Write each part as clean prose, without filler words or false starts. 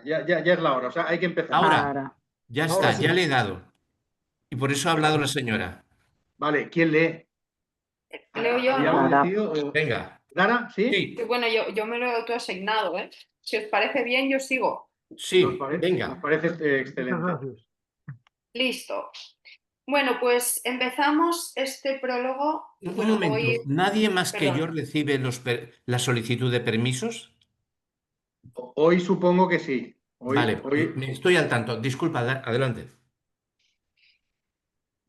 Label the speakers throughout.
Speaker 1: ya es la hora, o sea, hay que empezar.
Speaker 2: Ahora,
Speaker 3: Ahora,
Speaker 2: ya
Speaker 1: Ahora
Speaker 2: está,
Speaker 1: sí.
Speaker 2: ya le he dado. Y por eso ha hablado la señora.
Speaker 1: Vale, ¿quién lee?
Speaker 4: Leo yo,
Speaker 1: ¿Habíamos
Speaker 4: ¿no?
Speaker 3: Clara.
Speaker 1: decidido?
Speaker 2: Venga.
Speaker 1: ¿Clara? ¿Sí?
Speaker 4: Que
Speaker 2: Sí,
Speaker 4: bueno, yo me lo he autoasignado, ¿eh? Si os parece bien, yo sigo.
Speaker 2: sí,
Speaker 1: Nos
Speaker 2: venga.
Speaker 1: parece
Speaker 5: Muchas
Speaker 1: excelente.
Speaker 5: gracias.
Speaker 4: Listo. Bueno, pues empezamos este prólogo.
Speaker 2: Un
Speaker 4: Bueno,
Speaker 2: momento.
Speaker 4: hoy,
Speaker 2: ¿Nadie más que yo
Speaker 4: perdón.
Speaker 2: recibe la solicitud de permisos?
Speaker 1: Hoy supongo que sí.
Speaker 2: Vale,
Speaker 1: Hoy,
Speaker 2: me estoy al tanto. Disculpa, adelante.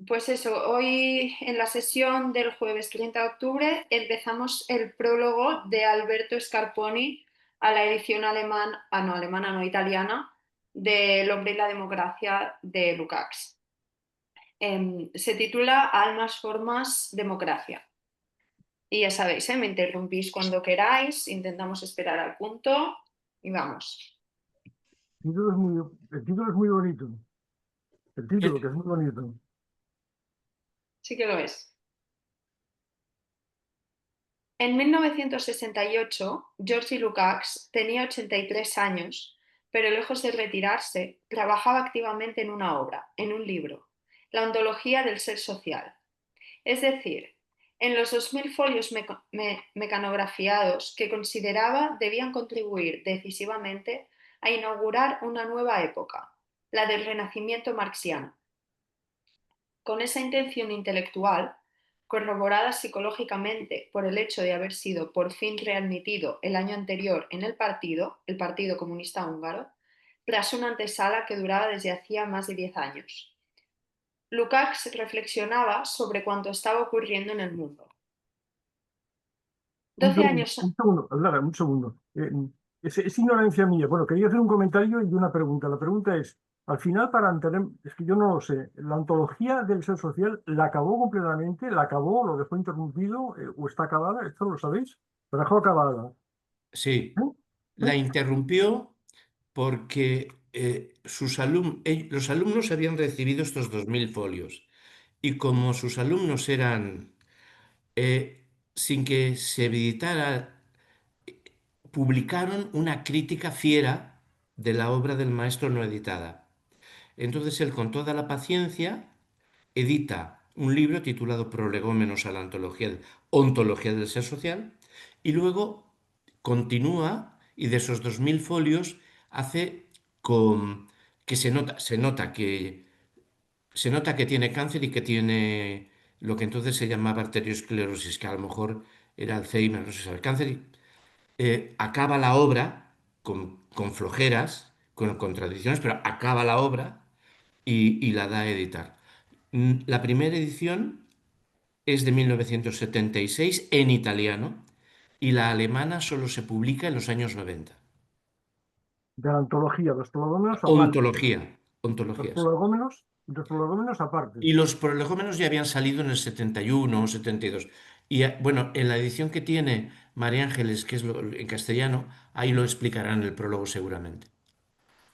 Speaker 4: Pues eso, hoy en la sesión del jueves 30 de octubre empezamos el prólogo de Alberto Scarponi a la edición alemana, no italiana, de El hombre y la democracia de Lukács. Se titula Almas, formas, democracia. Y ya sabéis, me interrumpís cuando queráis, intentamos esperar al punto y vamos.
Speaker 5: El título es muy bonito. El título, que es muy bonito.
Speaker 4: Sí que lo es. En 1968, Georgi Lukács tenía 83 años, pero lejos de retirarse, trabajaba activamente en una obra, en un libro, la ontología del ser social. Es decir, en los 2000 folios mecanografiados que consideraba debían contribuir decisivamente a inaugurar una nueva época, la del renacimiento marxiano. Con esa intención intelectual, corroborada psicológicamente por el hecho de haber sido por fin readmitido el año anterior en el Partido Comunista Húngaro, tras una antesala que duraba desde hacía más de 10 años. Lukács reflexionaba sobre cuanto estaba ocurriendo en el mundo.
Speaker 5: Un
Speaker 4: 12
Speaker 5: segundo,
Speaker 4: años.
Speaker 5: un segundo, Lara, un segundo. Es ignorancia mía. Bueno, quería hacer un comentario y una pregunta. La pregunta es, al final, para entender, es que yo no lo sé, ¿la ontología del ser social la acabó completamente? ¿La acabó? ¿Lo dejó interrumpido? ¿O está acabada? ¿Esto lo sabéis? ¿La dejó acabada?
Speaker 2: Sí,
Speaker 5: ¿Eh?
Speaker 2: la interrumpió porque los alumnos habían recibido estos 2000 folios y como sus alumnos eran, sin que se editara, publicaron una crítica fiera de la obra del maestro no editada. Entonces él, con toda la paciencia, edita un libro titulado Prolegómenos a la ontología del ser social y luego continúa y de esos 2000 folios hace con que se nota que tiene cáncer y que tiene lo que entonces se llamaba arteriosclerosis, que a lo mejor era Alzheimer, no se sabe, cáncer. Acaba la obra con flojeras, con contradicciones, pero acaba la obra y la da a editar. La primera edición es de 1976 en italiano y la alemana solo se publica en los años 90.
Speaker 5: De la ontología, los prolegómenos aparte.
Speaker 2: Ontologías.
Speaker 5: Los prolegómenos aparte.
Speaker 2: Y los prolegómenos ya habían salido en el 71 o 72. Y bueno, en la edición que tiene María Ángeles, que es en castellano, ahí lo explicarán en el prólogo seguramente.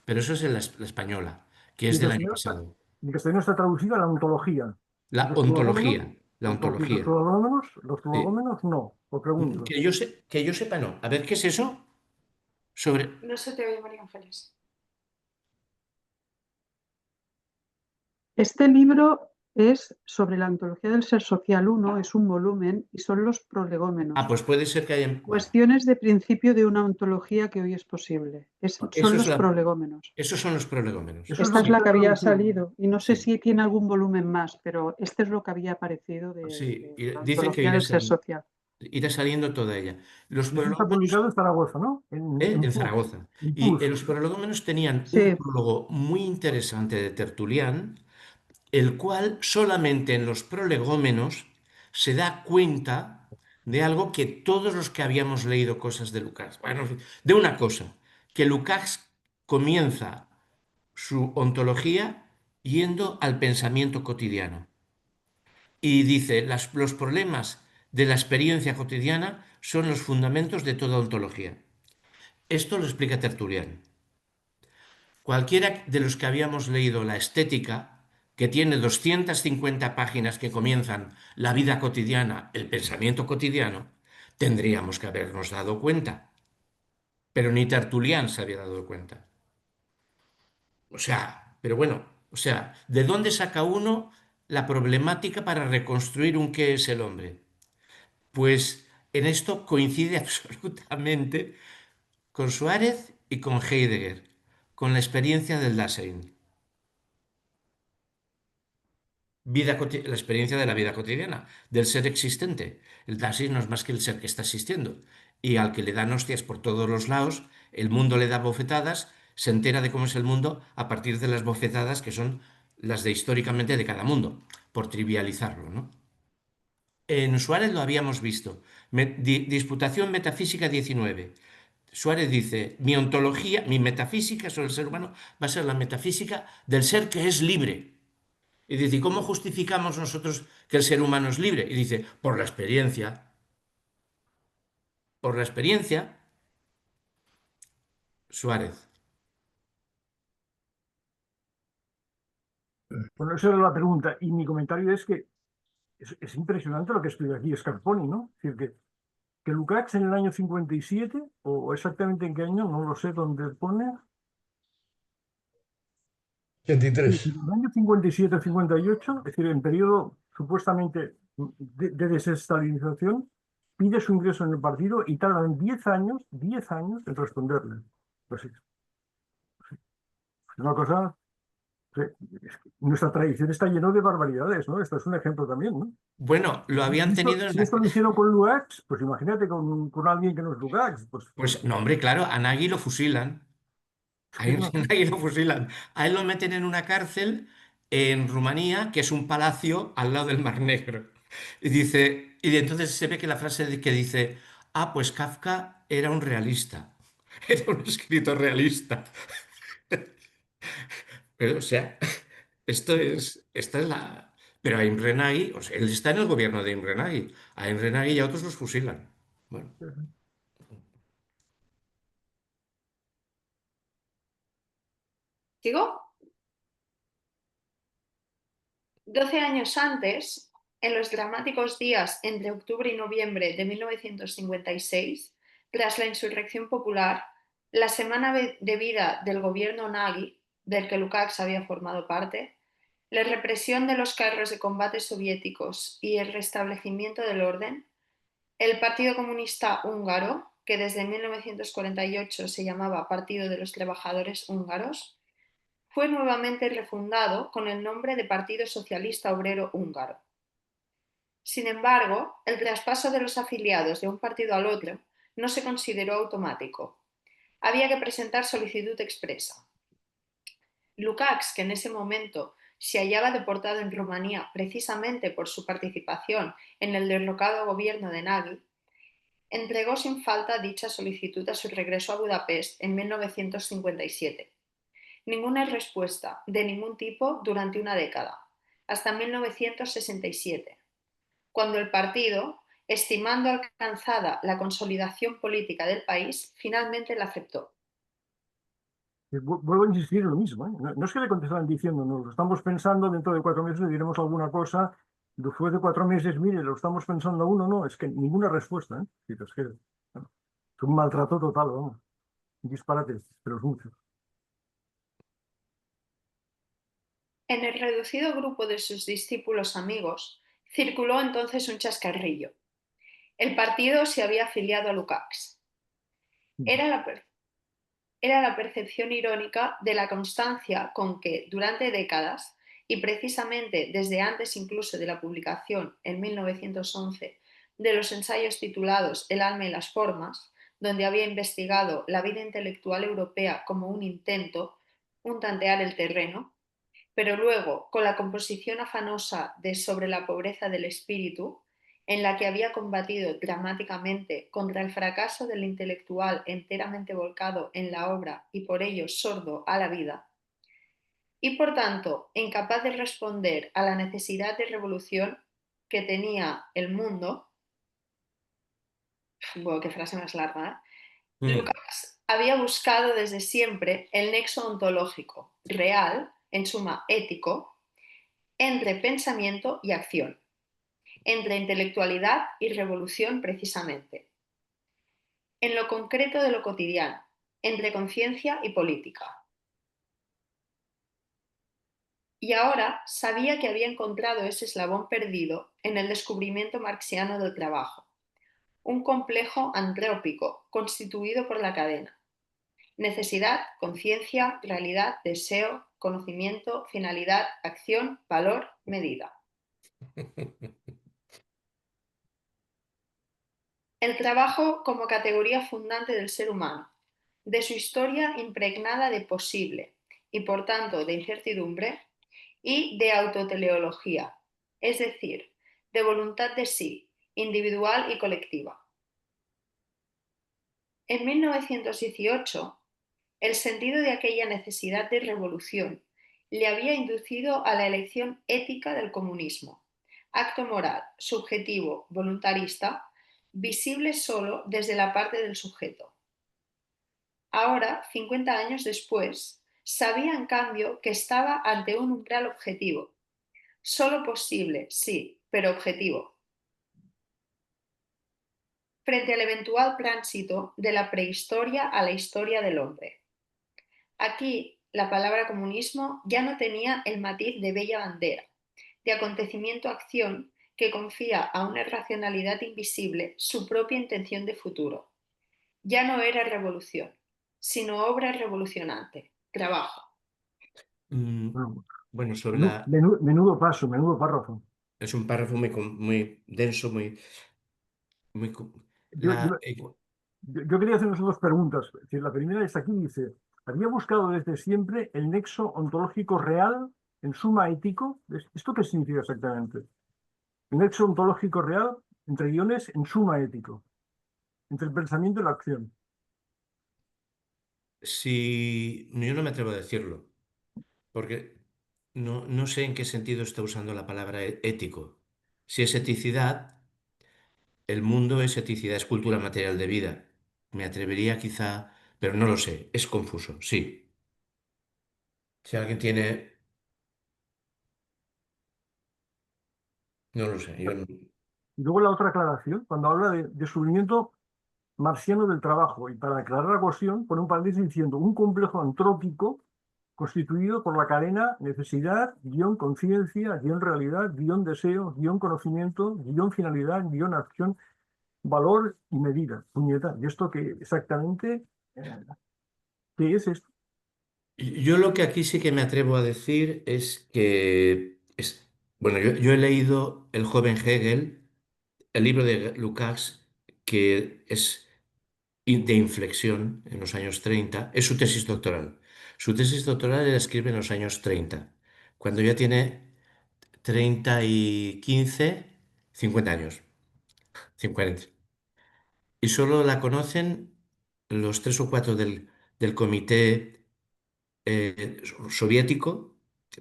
Speaker 2: Pero eso es en la española, que
Speaker 5: Y
Speaker 2: es
Speaker 5: en
Speaker 2: del año
Speaker 5: castellano está,
Speaker 2: pasado.
Speaker 5: en castellano está traducida la ontología. Y
Speaker 2: La ontología, la ontología.
Speaker 5: los
Speaker 2: Sí.
Speaker 5: prolegómenos no, os pregunto.
Speaker 2: Que yo sepa, no. A ver, ¿qué es eso? Sobre...
Speaker 4: No se te oye, María Ángeles.
Speaker 3: este libro es sobre la ontología del ser social uno, es un volumen y son los
Speaker 2: Ah,
Speaker 3: prolegómenos.
Speaker 2: pues puede ser que haya... Vale.
Speaker 3: Cuestiones de principio de una ontología que hoy es posible.
Speaker 2: Eso
Speaker 3: Son los prolegómenos.
Speaker 2: Esos son los prolegómenos.
Speaker 5: Eso es
Speaker 3: Esta
Speaker 5: lo
Speaker 3: es
Speaker 5: que
Speaker 3: la
Speaker 5: está
Speaker 3: que había
Speaker 5: traducido.
Speaker 3: salido y no sé
Speaker 2: Sí,
Speaker 3: si tiene algún volumen más, pero este es lo que había aparecido
Speaker 2: sí.
Speaker 3: de
Speaker 2: Y
Speaker 3: la
Speaker 2: dicen que
Speaker 3: ontología del ser social.
Speaker 2: irá saliendo toda ella. Los
Speaker 5: Y eso está publicado
Speaker 2: prolegómenos
Speaker 5: en Zaragoza, ¿no?
Speaker 2: en Zaragoza.
Speaker 5: En
Speaker 2: Y
Speaker 5: Puls.
Speaker 2: los prolegómenos tenían un
Speaker 3: Sí,
Speaker 2: prólogo muy interesante de Tertulián, el cual solamente en los prolegómenos se da cuenta de algo que todos los que habíamos leído cosas de Lukács, bueno, de una cosa, que Lukács comienza su ontología yendo al pensamiento cotidiano. Y dice, los problemas de la experiencia cotidiana son los fundamentos de toda ontología. Esto lo explica Tertulián. Cualquiera de los que habíamos leído la estética, que tiene 250 páginas que comienzan la vida cotidiana, el pensamiento cotidiano, tendríamos que habernos dado cuenta. Pero ni Tertulián se había dado cuenta. O sea, pero bueno, o sea, ¿de dónde saca uno la problemática para reconstruir un qué es el hombre? Pues en esto coincide absolutamente con Suárez y con Heidegger, con la experiencia del Dasein. La experiencia de la vida cotidiana, del ser existente. El Dasein no es más que el ser que está existiendo. Y al que le dan hostias por todos los lados, el mundo le da bofetadas, se entera de cómo es el mundo a partir de las bofetadas que son las de históricamente de cada mundo, por trivializarlo, ¿no? En Suárez lo habíamos visto. Disputación Metafísica 19. Suárez dice, mi ontología, mi metafísica sobre el ser humano va a ser la metafísica del ser que es libre. Y dice, ¿y cómo justificamos nosotros que el ser humano es libre? Y dice, por la experiencia. Por la experiencia, Suárez.
Speaker 5: Bueno, esa era la pregunta. Y mi comentario es que es impresionante lo que explica aquí Scarponi, ¿no? Es decir, que Lukács en el año 57, o exactamente en qué año, no lo sé dónde pone, sí,
Speaker 6: 23.
Speaker 5: en el año 57-58, es decir, en periodo supuestamente de desestalinización, pide su ingreso en el partido y tardan 10 años en responderle. Pues es una cosa, sí, nuestra tradición está lleno de barbaridades, ¿no? Esto es un ejemplo también, ¿no?
Speaker 2: Bueno, lo habían tenido en
Speaker 5: Si
Speaker 2: la...
Speaker 5: esto lo hicieron con Lukács, pues imagínate con alguien que no es Lukács.
Speaker 2: Pues no, hombre, claro, a Nagui lo fusilan. A
Speaker 5: Sí,
Speaker 2: él,
Speaker 5: no,
Speaker 2: Nagui lo fusilan. A él lo meten en una cárcel en Rumanía, que es un palacio al lado del Mar Negro. Y dice, y entonces se ve que la frase que dice, ah, pues Kafka era un realista. Era un escritor realista. Pero, o sea, esta es la... Pero a Imre Nagy, o sea, él está en el gobierno de Imre Nagy. A Imre Nagy y a otros los fusilan. Bueno,
Speaker 4: ¿Sigo? 12 años antes, en los dramáticos días entre octubre y noviembre de 1956, tras la insurrección popular, la semana de vida del gobierno Nagy, del que Lukács había formado parte, la represión de los carros de combate soviéticos y el restablecimiento del orden, el Partido Comunista Húngaro, que desde 1948 se llamaba Partido de los Trabajadores Húngaros, fue nuevamente refundado con el nombre de Partido Socialista Obrero Húngaro. Sin embargo, el traspaso de los afiliados de un partido al otro no se consideró automático. Había que presentar solicitud expresa. Lukács, que en ese momento se hallaba deportado en Rumanía precisamente por su participación en el derrocado gobierno de Nagy, entregó sin falta dicha solicitud a su regreso a Budapest en 1957. Ninguna respuesta de ningún tipo durante una década, hasta 1967, cuando el partido, estimando alcanzada la consolidación política del país, finalmente la aceptó.
Speaker 5: vuelvo a insistir en lo mismo, ¿eh? No es que le contestaran diciendo, nos lo estamos pensando, dentro de 4 meses le diremos alguna cosa, después de 4 meses, mire, lo estamos pensando uno, no, es que ninguna respuesta, ¿eh? Sí, es que, bueno, es un maltrato total, vamos, un disparate, pero es mucho.
Speaker 4: En el reducido grupo de sus discípulos amigos, circuló entonces un chascarrillo. El partido se había afiliado a Lukács. Era la percepción irónica de la constancia con que, durante décadas, y precisamente desde antes incluso de la publicación, en 1911, de los ensayos titulados El alma y las formas, donde había investigado la vida intelectual europea como un intento, un tantear el terreno, pero luego, con la composición afanosa de Sobre la pobreza del espíritu, en la que había combatido dramáticamente contra el fracaso del intelectual enteramente volcado en la obra y por ello sordo a la vida, y por tanto incapaz de responder a la necesidad de revolución que tenía el mundo, bueno, qué frase más larga, Lukács había buscado desde siempre el nexo ontológico, real, en suma ético, entre pensamiento y acción, entre intelectualidad y revolución precisamente, en lo concreto de lo cotidiano, entre conciencia y política. y ahora sabía que había encontrado ese eslabón perdido en el descubrimiento marxiano del trabajo, un complejo antrópico constituido por la cadena: necesidad, conciencia, realidad, deseo, conocimiento, finalidad, acción, valor, medida. El trabajo como categoría fundante del ser humano, de su historia impregnada de posible y por tanto de incertidumbre, y de autoteleología, es decir, de voluntad de sí, individual y colectiva. En 1918, el sentido de aquella necesidad de revolución le había inducido a la elección ética del comunismo, acto moral, subjetivo, voluntarista, visible solo desde la parte del sujeto. Ahora, 50 años después, sabía en cambio que estaba ante un umbral objetivo, solo posible, sí, pero objetivo, frente al eventual tránsito de la prehistoria a la historia del hombre. Aquí, la palabra comunismo ya no tenía el matiz de bella bandera, de acontecimiento-acción que confía a una racionalidad invisible su propia intención de futuro. Ya no era revolución, sino obra revolucionante, trabajo.
Speaker 5: Bueno,
Speaker 2: Bueno, sobre
Speaker 5: menudo paso, menudo párrafo.
Speaker 2: es un párrafo muy denso, muy...
Speaker 5: Yo, yo- yo quería hacernos dos preguntas. Es decir, la primera es aquí, dice, ¿había buscado desde siempre el nexo ontológico real en suma ético? ¿Esto qué significa exactamente? El nexo ontológico real entre guiones en suma ético, entre el pensamiento y la acción.
Speaker 2: Si yo no me atrevo a decirlo, porque no sé en qué sentido está usando la palabra ético. Si es eticidad, el mundo es eticidad, es cultura material de vida. Me atrevería quizá, pero no lo sé, es confuso, sí. Si alguien tiene, no lo sé, yo no.
Speaker 5: Y luego la otra aclaración, cuando habla de descubrimiento marciano del trabajo, y para aclarar la cuestión, pone un paréntesis diciendo un complejo antrópico constituido por la cadena necesidad, guión conciencia, guión realidad, guión deseo, guión conocimiento, guión finalidad, guión acción, valor y medida. Puñeta, ¿y esto qué exactamente qué es esto?
Speaker 2: Yo lo que aquí sí que me atrevo a decir es que, bueno, yo he leído El joven Hegel, el libro de Lukács, que es de inflexión en los años 30, es su tesis doctoral. Su tesis doctoral la escribe en los años 30, cuando ya tiene 30 y 15, 50 años, 50. Y solo la conocen los tres o cuatro del comité soviético,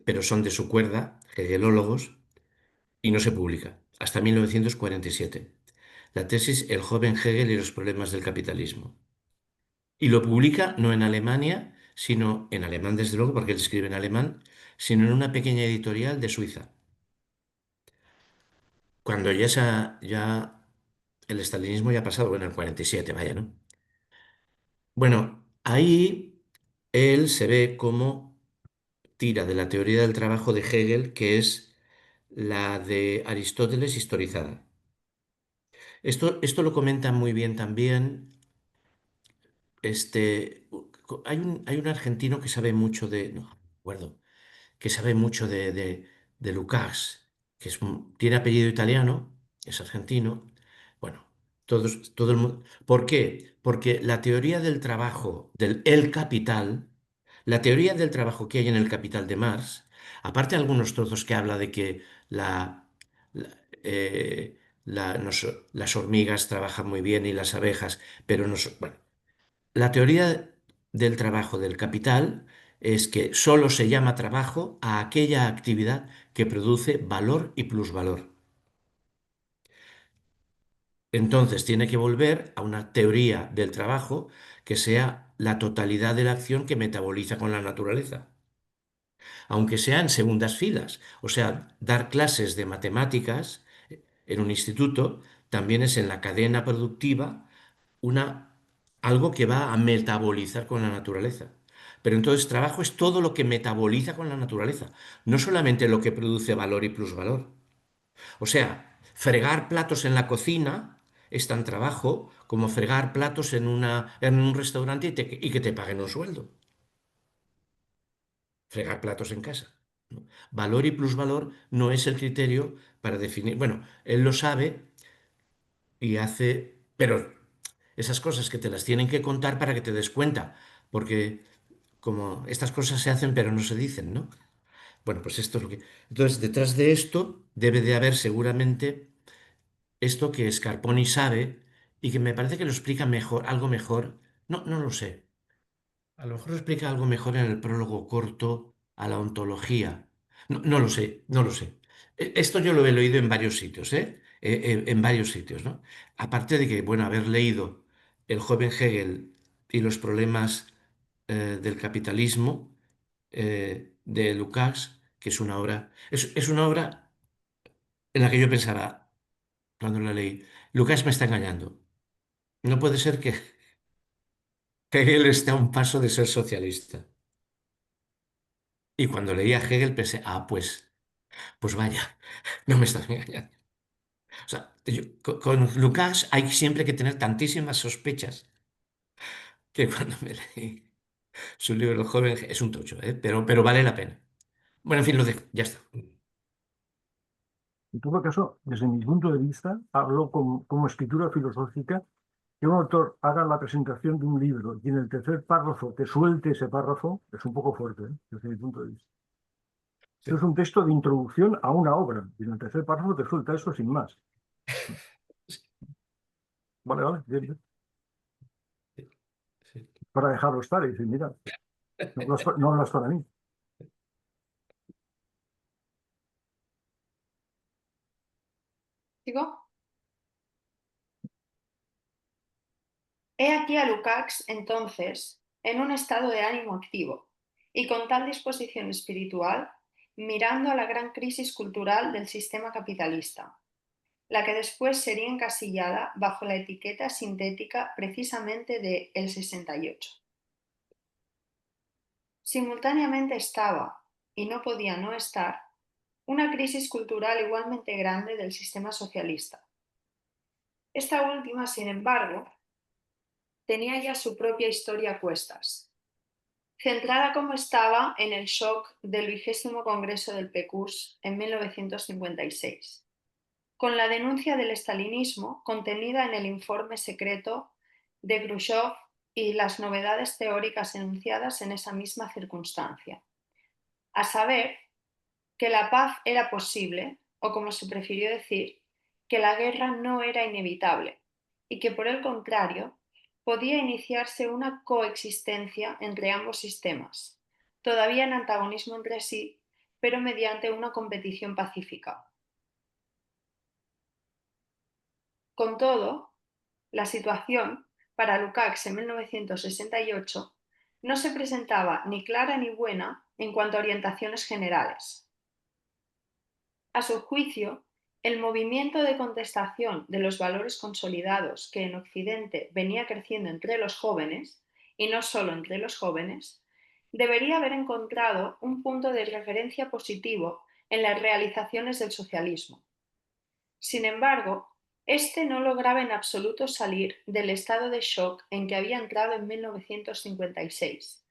Speaker 2: pero son de su cuerda, hegelólogos, y no se publica hasta 1947. La tesis El joven Hegel y los problemas del capitalismo. Y lo publica no en Alemania, sino en alemán, desde luego, porque él escribe en alemán, sino en una pequeña editorial de Suiza. Cuando ya el estalinismo ya ha pasado, bueno, en el 47, vaya, ¿no? Bueno, ahí él se ve como tira de la teoría del trabajo de Hegel, que es la de Aristóteles historizada. Esto lo comenta muy bien también. Hay un argentino que sabe mucho no me acuerdo, que sabe mucho de Lukács, que tiene apellido italiano, es argentino. Bueno, todo el mundo. ¿Por qué? Porque la teoría del trabajo, del El Capital, la teoría del trabajo que hay en el Capital de Marx, aparte de algunos trozos que habla de que la- eh, las hormigas trabajan muy bien y las abejas, pero no, bueno, la teoría del trabajo del capital es que solo se llama trabajo a aquella actividad que produce valor y plusvalor. Entonces tiene que volver a una teoría del trabajo que sea la totalidad de la acción que metaboliza con la naturaleza, aunque sea en segundas filas. O sea, dar clases de matemáticas en un instituto también es en la cadena productiva una, algo que va a metabolizar con la naturaleza. Pero entonces trabajo es todo lo que metaboliza con la naturaleza, no solamente lo que produce valor y plusvalor. O sea, fregar platos en la cocina es tan trabajo como fregar platos en un restaurante y que te paguen un sueldo. Fregar platos en casa, ¿no? Valor y plusvalor no es el criterio para definir. Bueno, él lo sabe y hace, pero esas cosas que te las tienen que contar para que te des cuenta, porque como estas cosas se hacen pero no se dicen, ¿no? Bueno, pues esto es lo que... Entonces, detrás de esto debe de haber seguramente esto que Scarponi sabe y que me parece que lo explica mejor, algo mejor. No, no lo sé. A lo mejor lo explica algo mejor en el prólogo corto a la ontología. No, no lo sé, no lo sé. Esto yo lo he leído en varios sitios, ¿eh? En varios sitios, ¿no? Aparte de que, bueno, haber leído El joven Hegel y los problemas del capitalismo de Lukács, que es una obra, es una obra en la que yo pensaba, cuando la leí, Lukács me está engañando. No puede ser que Hegel esté a un paso de ser socialista. Y cuando leí a Hegel pensé, pues vaya, no me estás engañando. O sea, con Lukács hay siempre que tener tantísimas sospechas que cuando me leí su libro El joven, es un tocho, ¿eh? Pero vale la pena. Bueno, en fin, lo dejo, ya está.
Speaker 5: En todo caso, desde mi punto de vista, hablo como escritura filosófica, que un autor haga la presentación de un libro y en el tercer párrafo te suelte ese párrafo, es un poco fuerte, ¿eh? Desde mi punto de vista. Esto es un texto de introducción a una obra y en el tercer párrafo te suelta eso sin más. Vale, vale, bien, bien.
Speaker 2: Sí.
Speaker 5: Para dejarlo estar y decir, mira, no hablas para mí.
Speaker 4: ¿Sigo? He aquí a Lukács, entonces, en un estado de ánimo activo y con tal disposición espiritual, mirando a la gran crisis cultural del sistema capitalista, la que después sería encasillada bajo la etiqueta sintética precisamente de el 68. Simultáneamente estaba, y no podía no estar, una crisis cultural igualmente grande del sistema socialista. Esta última, sin embargo, tenía ya su propia historia a cuestas, centrada como estaba en el shock del 20º Congreso del PQS en 1956, con la denuncia del estalinismo contenida en el informe secreto de Khrushchev y las novedades teóricas enunciadas en esa misma circunstancia, a saber, que la paz era posible, o como se prefirió decir, que la guerra no era inevitable y que por el contrario podía iniciarse una coexistencia entre ambos sistemas, todavía en antagonismo entre sí, pero mediante una competición pacífica. Con todo, la situación para Lukács en 1968 no se presentaba ni clara ni buena en cuanto a orientaciones generales. A su juicio, el movimiento de contestación de los valores consolidados que en Occidente venía creciendo entre los jóvenes, y no solo entre los jóvenes, debería haber encontrado un punto de referencia positivo en las realizaciones del socialismo. Sin embargo, este no lograba en absoluto salir del estado de shock en que había entrado en 1956.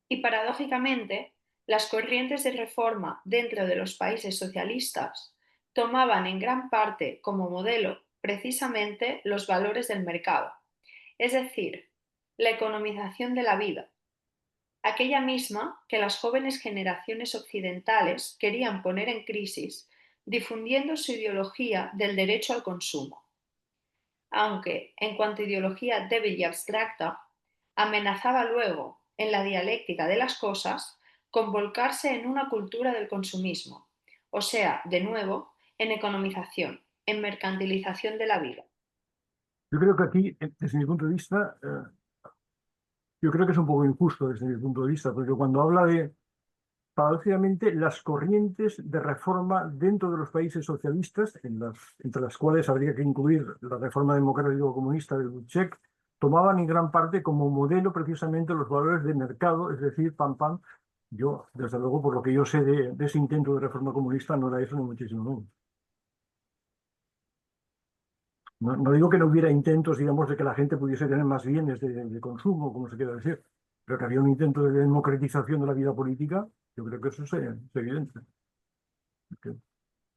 Speaker 4: Y paradójicamente, las corrientes de reforma dentro de los países socialistas tomaban en gran parte como modelo precisamente los valores del mercado, es decir, la economización de la vida, aquella misma que las jóvenes generaciones occidentales querían poner en crisis difundiendo su ideología del derecho al consumo. Aunque, en cuanto a ideología débil y abstracta, amenazaba luego, en la dialéctica de las cosas, con volcarse en una cultura del consumismo, o sea, de nuevo, en economización, en mercantilización de la vida.
Speaker 5: Yo creo que aquí, desde mi punto de vista, yo creo que es un poco injusto desde mi punto de vista, porque cuando habla de, paradójicamente, las corrientes de reforma dentro de los países socialistas, entre las cuales habría que incluir la reforma democrático-comunista de Dubček, tomaban en gran parte como modelo precisamente los valores de mercado, es decir, pam, pam. Yo, desde luego, por lo que yo sé de ese intento de reforma comunista, no era eso ni muchísimo menos. No digo que no hubiera intentos, digamos, de que la gente pudiese tener más bienes de consumo, como se quiera decir, pero que había un intento de democratización de la vida política, yo creo que eso es evidente. Que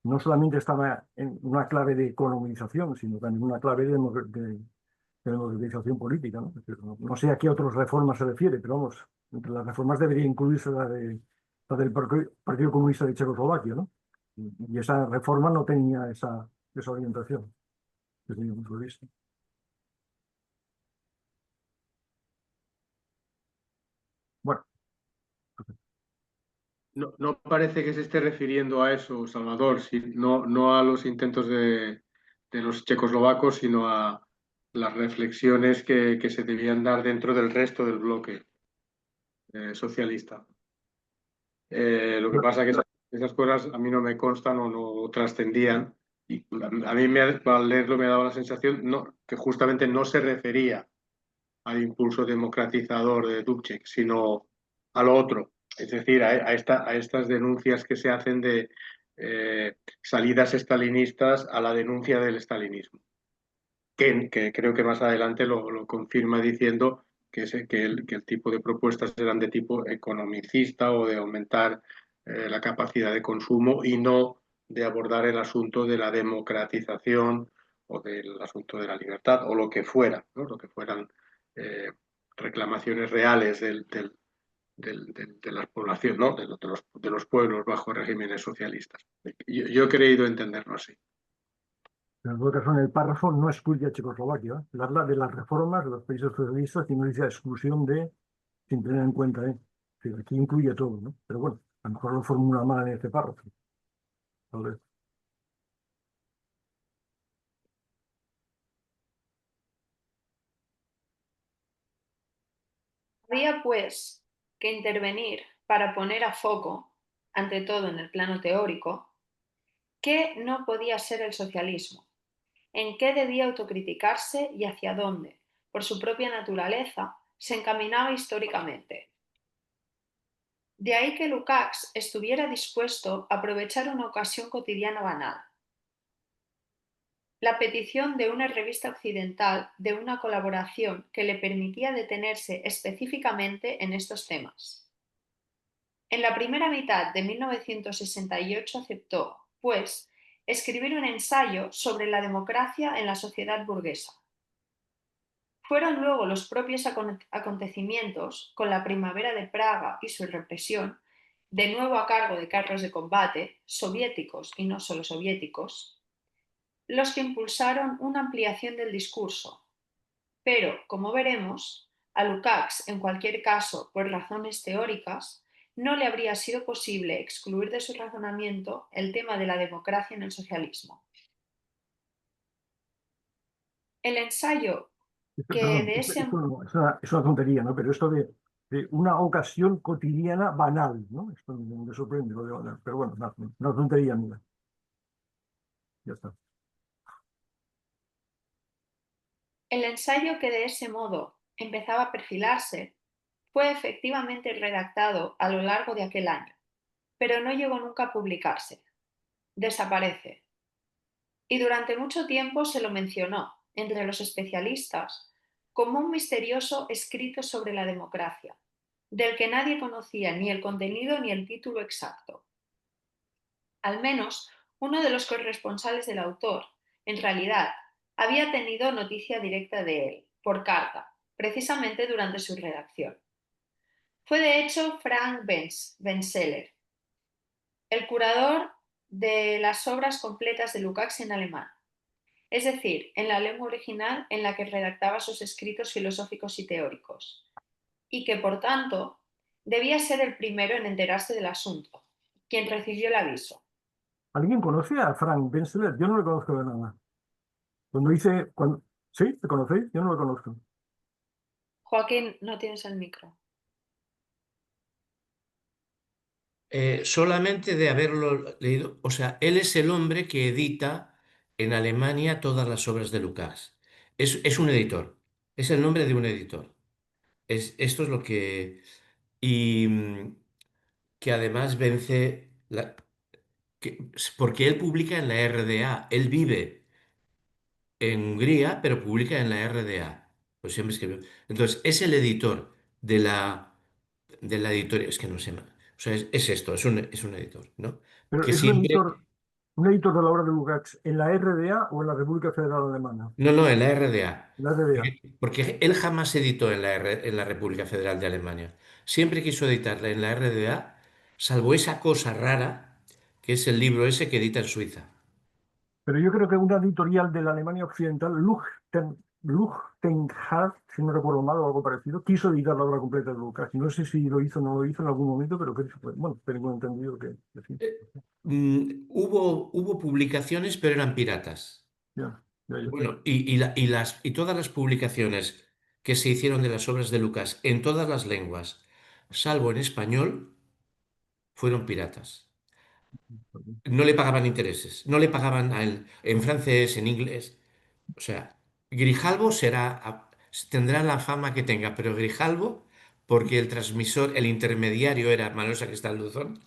Speaker 5: no solamente estaba en una clave de economización, sino también una clave de democratización política, ¿no? Es decir, no sé a qué otras reformas se refiere, pero vamos, entre las reformas debería incluirse la del Partido Comunista de Checoslovaquia, ¿no? Y esa reforma no tenía esa orientación, desde mi punto de vista. Bueno,
Speaker 1: No parece que se esté refiriendo a eso, Salvador, no a los intentos de los checoslovacos, sino a las reflexiones que se debían dar dentro del resto del bloque socialista. Lo que pasa es que esas cosas a mí no me constan o no trascendían. Y a mí al leerlo me ha dado la sensación que justamente no se refería al impulso democratizador de Dubček, sino a lo otro. Es decir, a estas denuncias que se hacen de salidas estalinistas a la denuncia del estalinismo. Que creo que más adelante lo confirma diciendo que el tipo de propuestas eran de tipo economicista o de aumentar la capacidad de consumo y no de abordar el asunto de la democratización o del asunto de la libertad o lo que fuera, ¿no? Lo que fueran eh, reclamaciones reales de la población, ¿no? De los pueblos bajo regímenes socialistas. Yo he creído entenderlo así.
Speaker 5: en todo caso, en el párrafo no excluye a Checoslovaquia, ¿eh? Habla de las reformas de los países socialistas y no dice exclusión de, sin tener en cuenta, ¿eh? Sí, aquí incluye todo, ¿no? Pero bueno, a lo mejor lo formula mal en este párrafo. Tal vez.
Speaker 4: Había, pues, que intervenir para poner a foco, ante todo en el plano teórico, qué no podía ser el socialismo, en qué debía autocriticarse y hacia dónde, por su propia naturaleza, se encaminaba históricamente. De ahí que Lukács estuviera dispuesto a aprovechar una ocasión cotidiana banal, la petición de una revista occidental de una colaboración que le permitía detenerse específicamente en estos temas. En la primera mitad de 1968 aceptó, pues, escribir un ensayo sobre la democracia en la sociedad burguesa. Fueron luego los propios acontecimientos, con la primavera de Praga y su represión, de nuevo a cargo de carros de combate, soviéticos y no solo soviéticos, los que impulsaron una ampliación del discurso. Pero, como veremos, a Lukács, en cualquier caso, por razones teóricas, no le habría sido posible excluir de su razonamiento el tema de la democracia en el socialismo. El ensayo que
Speaker 5: Perdón,
Speaker 4: de ese...
Speaker 5: es una tontería, ¿no? Pero esto de una ocasión cotidiana banal, ¿no? Esto me sorprende lo de banal. Pero bueno, una tontería mía. Ya está.
Speaker 4: El ensayo que de ese modo empezaba a perfilarse fue efectivamente redactado a lo largo de aquel año, pero no llegó nunca a publicarse. Desaparece. Y durante mucho tiempo se lo mencionó, entre los especialistas, como un misterioso escrito sobre la democracia, del que nadie conocía ni el contenido ni el título exacto. Al menos uno de los corresponsales del autor, en realidad, había tenido noticia directa de él, por carta, precisamente durante su redacción. Fue de hecho Frank Benseler, el curador de las obras completas de Lukács en alemán, es decir, en la lengua original en la que redactaba sus escritos filosóficos y teóricos, y que, por tanto, debía ser el primero en enterarse del asunto, quien recibió el aviso.
Speaker 5: ¿Alguien conoce a Frank Benseler? Yo no le conozco de nada. Cuando dice, ¿sí? ¿Te conocéis? Yo no lo conozco.
Speaker 4: Joaquín, no tienes el micro.
Speaker 2: Solamente de haberlo leído, o sea, él es el hombre que edita en Alemania todas las obras de Lukács. Es un editor. Es el nombre de un editor. Esto es lo que... Y que además vence... porque él publica en la RDA. Él vive en Hungría, pero publica en la RDA. Pues siempre escribió. Entonces, es el editor de la editorial. Es que no sé. O sea, es esto, es un editor, ¿no?
Speaker 5: Pero
Speaker 2: Que
Speaker 5: es
Speaker 2: siempre.
Speaker 5: un editor de la obra de Lukács en la RDA o en la República Federal Alemana.
Speaker 2: No, no, en la RDA.
Speaker 5: En la RDA.
Speaker 2: Porque él jamás editó en la República Federal de Alemania. Siempre quiso editarla en la RDA, salvo esa cosa rara, que es el libro ese que edita en Suiza.
Speaker 5: Pero yo creo que una editorial de la Alemania Occidental, Luchtenhard, si no recuerdo mal o algo parecido, quiso editar la obra completa de Lukács. No sé si lo hizo o no lo hizo en algún momento, pero creo que fue. Bueno, tengo entendido que sí.
Speaker 2: Hubo publicaciones, pero eran piratas.
Speaker 5: Ya, ya, ya.
Speaker 2: Bueno, y todas las publicaciones que se hicieron de las obras de Lucas en todas las lenguas, salvo en español, fueron piratas. No le pagaban intereses, no le pagaban a él en francés, en inglés. O sea, Grijalbo tendrá la fama que tenga, pero Grijalbo, porque el transmisor, el intermediario era Manuel Sacristán Luzón,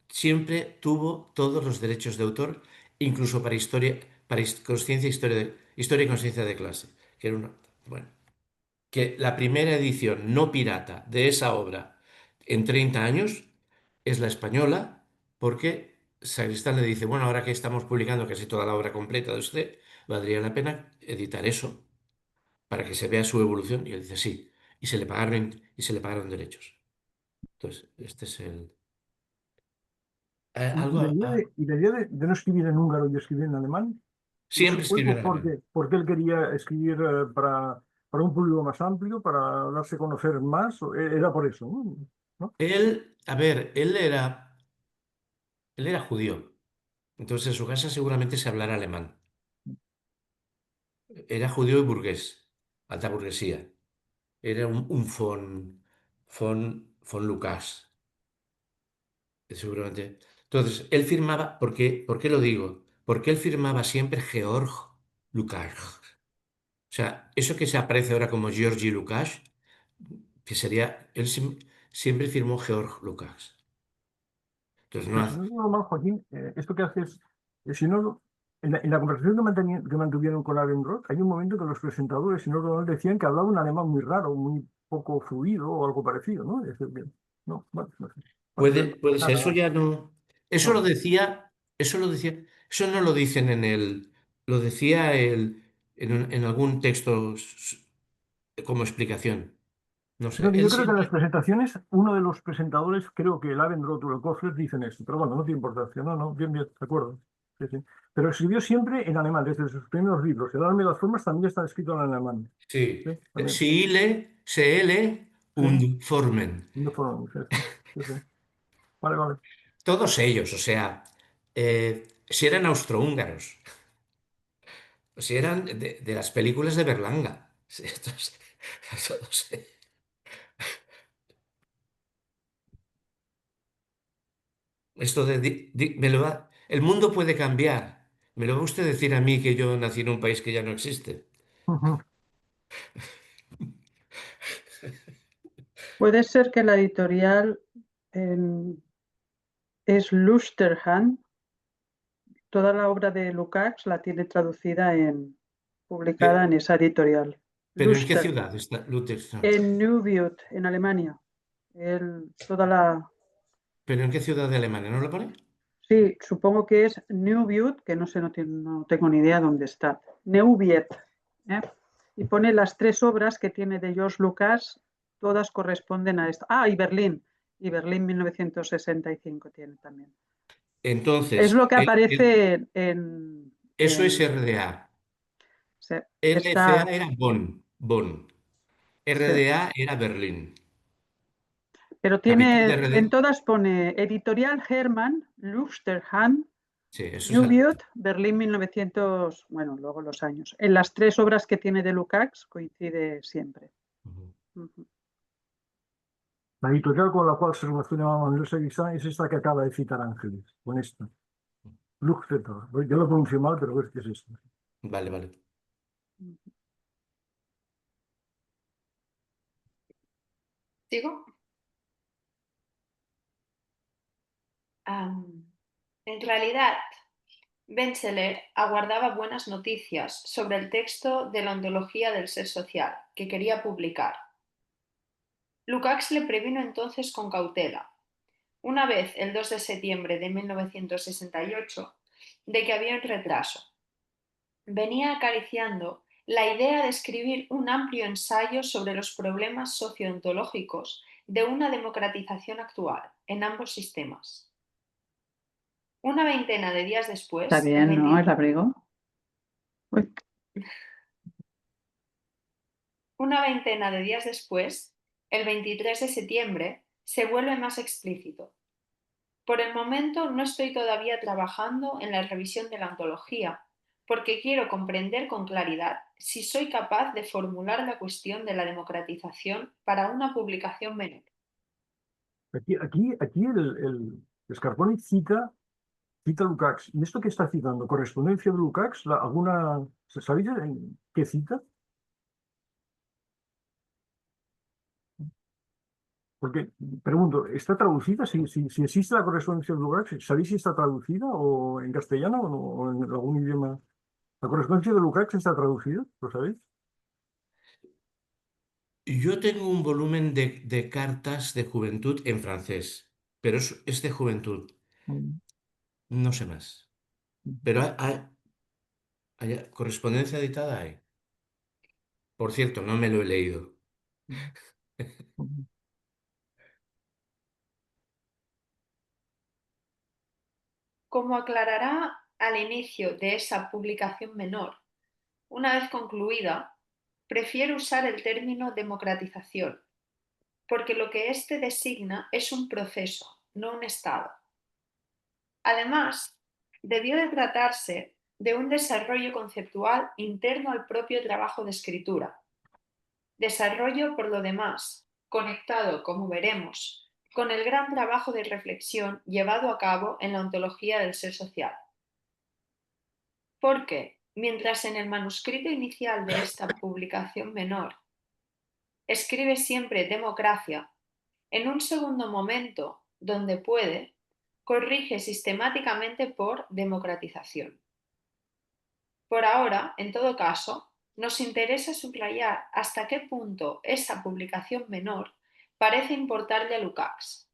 Speaker 2: siempre tuvo todos los derechos de autor, incluso para historia, para conciencia, historia y conciencia de clase, que era bueno, que la primera edición no pirata de esa obra en 30 años es la española, porque Sacristán le dice, bueno, ahora que estamos publicando casi toda la obra completa de usted, valdría la pena editar eso para que se vea su evolución. Y él dice, sí, y se le pagaron derechos. Entonces, este es el...
Speaker 5: Y
Speaker 2: algo,
Speaker 5: la idea de no escribir en húngaro y escribir en alemán, eso
Speaker 2: siempre
Speaker 5: fue
Speaker 2: escribió en alemán.
Speaker 5: porque él quería escribir para un público más amplio, para darse a conocer más, era por eso, ¿no? ¿No?
Speaker 2: Él, a ver, él era judío. Entonces en su casa seguramente se hablara alemán. Era judío y burgués, alta burguesía. Era un von Lucas, seguramente. Entonces, él firmaba, ¿por qué lo digo? Porque él firmaba siempre Georg Lucas. O sea, eso que se aparece ahora como Georgi Lucas, que sería, él siempre firmó Georg Lucas. Entonces, no
Speaker 5: Pero si
Speaker 2: hace...
Speaker 5: no es normal, Joaquín, esto que haces, si no, en la conversación que mantuvieron con Abendroth, hay un momento que los presentadores, si no recuerdo mal, decían que hablaba un alemán muy raro, muy poco fluido o algo parecido, ¿no? Es decir, no, bueno, no sé. Bueno,
Speaker 2: Puede ser, eso
Speaker 5: nada,
Speaker 2: ya no. Eso lo
Speaker 5: no.
Speaker 2: decía, eso no lo dicen lo decía en algún texto como explicación. No sé,
Speaker 5: No, que
Speaker 2: él
Speaker 5: yo creo que en las
Speaker 2: siempre.
Speaker 5: presentaciones, uno de los presentadores, creo que el Abendroth o el Kofler, dicen esto, pero bueno, no tiene importancia, no, no, bien, bien, de acuerdo. Sí, sí. Pero escribió siempre en alemán, desde sus primeros libros. El Alma y las formas también está escrito en alemán.
Speaker 2: Sí.
Speaker 5: Sí, también.
Speaker 2: Se
Speaker 5: Sí,
Speaker 2: und Formen.
Speaker 5: no fueron, sí, sí, sí, sí. Vale, vale.
Speaker 2: Todos ellos, o sea, si eran austrohúngaros, si eran de las películas de Berlanga. Sí, todos. Esto de el mundo puede cambiar. ¿Me lo va usted a decir a mí que yo nací en un país que ya no existe?
Speaker 5: Ujú.
Speaker 3: Puede ser que la editorial em, es Luchterhand. Toda la obra de Lukács la tiene traducida publicada en
Speaker 2: Pe-
Speaker 3: esa editorial.
Speaker 2: ¿Pero en qué
Speaker 3: Luster,
Speaker 2: ciudad está Luther?
Speaker 3: en Neuwied, en Alemania. Toda la,
Speaker 2: ¿Pero en qué ciudad de Alemania? ¿No lo pone?
Speaker 3: sí, supongo que es Neuwied, que no sé, no tengo ni idea dónde está. Neuwied. ¿Eh? Y pone las 3 obras que tiene de George Lucas, todas corresponden a esto. Ah, y Berlín. Y Berlín 1965 tiene también. Es
Speaker 2: Entonces,
Speaker 3: lo que aparece
Speaker 2: eso es RDA. LFA
Speaker 3: está,
Speaker 2: era Bonn. Bonn. RDA era Berlín.
Speaker 3: pero
Speaker 2: Capital de
Speaker 3: tiene, en
Speaker 2: RDA.
Speaker 3: todas pone Editorial Hermann, Luchterhand,
Speaker 2: Sí, eso es.
Speaker 3: Neuwied, Berlín 1900, bueno, luego los años. En las 3 obras que tiene de Lukács coincide siempre.
Speaker 2: Ujú.
Speaker 3: Ujú.
Speaker 5: La editorial con la cual se relaciona Manuel Sacristán es esta que acaba de citar Ángeles, con esta. Luchtenhard. Yo lo pronuncio mal, pero es que es esto.
Speaker 2: Vale, vale.
Speaker 4: ¿Sigo? En realidad, Benseler aguardaba buenas noticias sobre el texto de la ontología del ser social que quería publicar. Lukács le previno entonces con cautela, una vez el 2 de septiembre de 1968, de que había un retraso. Venía acariciando la idea de escribir un amplio ensayo sobre los problemas socioontológicos de una democratización actual en ambos sistemas. Una veintena de días después,
Speaker 3: Está bien, ¿no? El abrigo. Uy.
Speaker 4: Una veintena de días después, el 23 de septiembre, se vuelve más explícito. Por el momento no estoy todavía trabajando en la revisión de la ontología, porque quiero comprender con claridad si soy capaz de formular la cuestión de la democratización para una publicación menor.
Speaker 5: Aquí el Scarponi cita Lukács. ¿Y esto que está citando? ¿Correspondencia de Lukács? ¿Sabéis en qué cita? Porque, pregunto, ¿está traducida? Si existe la correspondencia de Lukács, ¿sabéis si está traducida o en castellano o en algún idioma? ¿La correspondencia de Lukács está traducida? ¿Lo sabéis?
Speaker 2: Yo tengo un volumen de cartas de juventud en francés, pero es de juventud,
Speaker 5: Mm.
Speaker 2: no sé más. Pero correspondencia editada hay. Por cierto, no me lo he leído.
Speaker 4: Como aclarará al inicio de esa publicación menor, una vez concluida, prefiero usar el término democratización, porque lo que éste designa es un proceso, no un estado. Además, debió de tratarse de un desarrollo conceptual interno al propio trabajo de escritura. Desarrollo, por lo demás, conectado, como veremos, con el gran trabajo de reflexión llevado a cabo en la ontología del ser social. Porque, mientras en el manuscrito inicial de esta publicación menor escribe siempre democracia, en un segundo momento, donde puede, corrige sistemáticamente por democratización. Por ahora, en todo caso, nos interesa subrayar hasta qué punto esa publicación menor parece importarle a Lukács,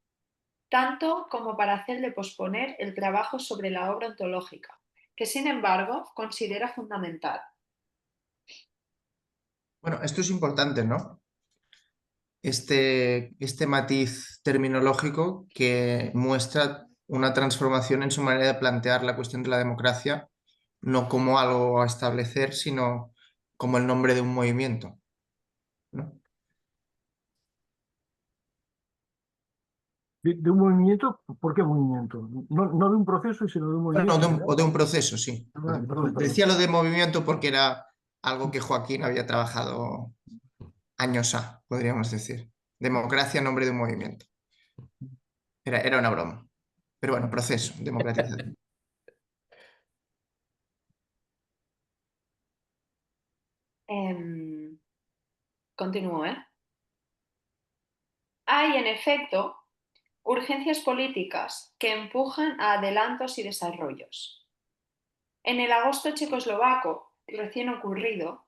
Speaker 4: tanto como para hacerle posponer el trabajo sobre la obra ontológica, que sin embargo considera fundamental.
Speaker 6: Bueno, esto es importante, ¿no? Este matiz terminológico que muestra una transformación en su manera de plantear la cuestión de la democracia, no como algo a establecer, sino como el nombre de un movimiento, ¿no?
Speaker 5: ¿De un movimiento? ¿Por qué movimiento? No de un proceso, sino de un
Speaker 6: No,
Speaker 5: movimiento.
Speaker 6: o de un proceso, sí.
Speaker 5: Perdón.
Speaker 6: Decía lo de movimiento porque era algo que Joaquín había trabajado años podríamos decir. Democracia, nombre de un movimiento. Era una broma. Pero bueno, proceso, democratización.
Speaker 4: Continúo, ¿eh? Hay, en efecto, urgencias políticas que empujan a adelantos y desarrollos. En el agosto checoslovaco, recién ocurrido,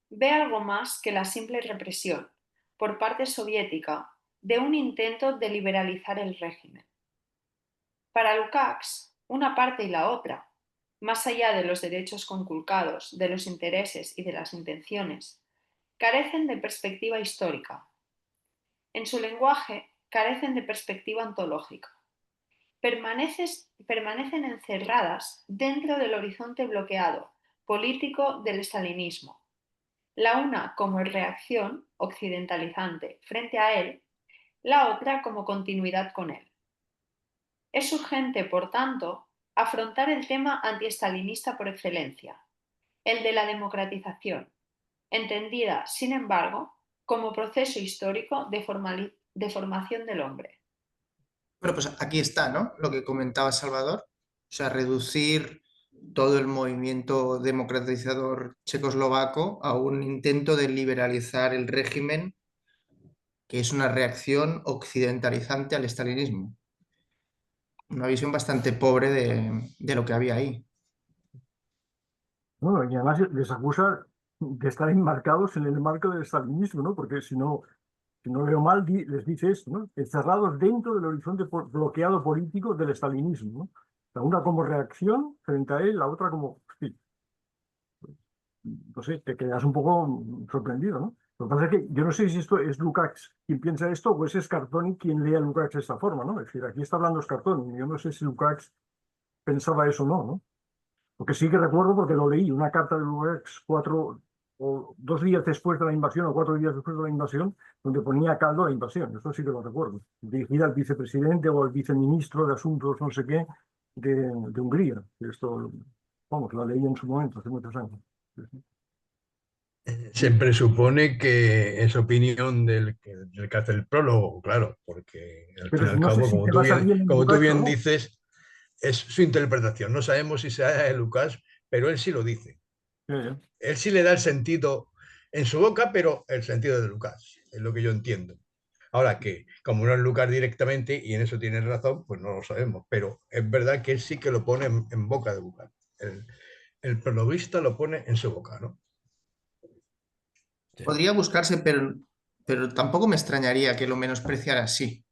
Speaker 4: ve algo más que la simple represión, por parte soviética, de un intento de liberalizar el régimen. Para Lukács, una parte y la otra, más allá de los derechos conculcados, de los intereses y de las intenciones, carecen de perspectiva histórica. En su lenguaje, carecen de perspectiva ontológica. Permanecen encerradas dentro del horizonte bloqueado político del estalinismo, la una como reacción occidentalizante frente a él, la otra como continuidad con él. Es urgente, por tanto, afrontar el tema antiestalinista por excelencia, el de la democratización, entendida, sin embargo, como proceso histórico de formación del hombre.
Speaker 6: Bueno, pues aquí está, ¿no? Lo que comentaba Salvador. O sea, reducir todo el movimiento democratizador checoslovaco a un intento de liberalizar el régimen que es una reacción occidentalizante al estalinismo. Una visión bastante pobre de lo que había ahí.
Speaker 5: Bueno, y además les acusa de estar enmarcados en el marco del estalinismo, ¿no? Porque si no leo mal, les dice esto, ¿no? Encerrados dentro del horizonte bloqueado político del estalinismo, ¿no? La una como reacción frente a él, la otra como, sí, no sé, te quedas un poco sorprendido, ¿no? Lo que pasa es que yo no sé si esto es Lukács quien piensa esto o es Scarponi quien lee a Lukács de esta forma, ¿no? Es decir, aquí está hablando Scarponi, yo no sé si Lukács pensaba eso o no, ¿no? Porque sí que recuerdo porque lo leí, una carta de Lukács 2 días después de la invasión o 4 días después de la invasión, donde ponía a caldo la invasión, eso sí que lo recuerdo, dirigida al vicepresidente o al viceministro de Asuntos no sé qué de Hungría. Esto, vamos, lo leí en su momento, hace muchos años.
Speaker 7: Se presupone que es opinión del que hace el prólogo, claro, porque al fin y
Speaker 5: Pero
Speaker 7: al
Speaker 5: no sé
Speaker 7: cabo,
Speaker 5: si te basa bien en
Speaker 7: como tú
Speaker 5: Lukács o
Speaker 7: bien
Speaker 5: no.
Speaker 7: dices, es su interpretación. No sabemos si sea de Lucas, pero él sí lo dice. Él sí le da el sentido en su boca, pero el sentido de Lucas, es lo que yo entiendo. Ahora que, como no es Lucas directamente, y en eso tienes razón, pues no lo sabemos, pero es verdad que él sí que lo pone en boca de Lucas. El prologuista lo pone en su boca, ¿no?
Speaker 6: Podría buscarse, pero tampoco me extrañaría que lo menospreciara así.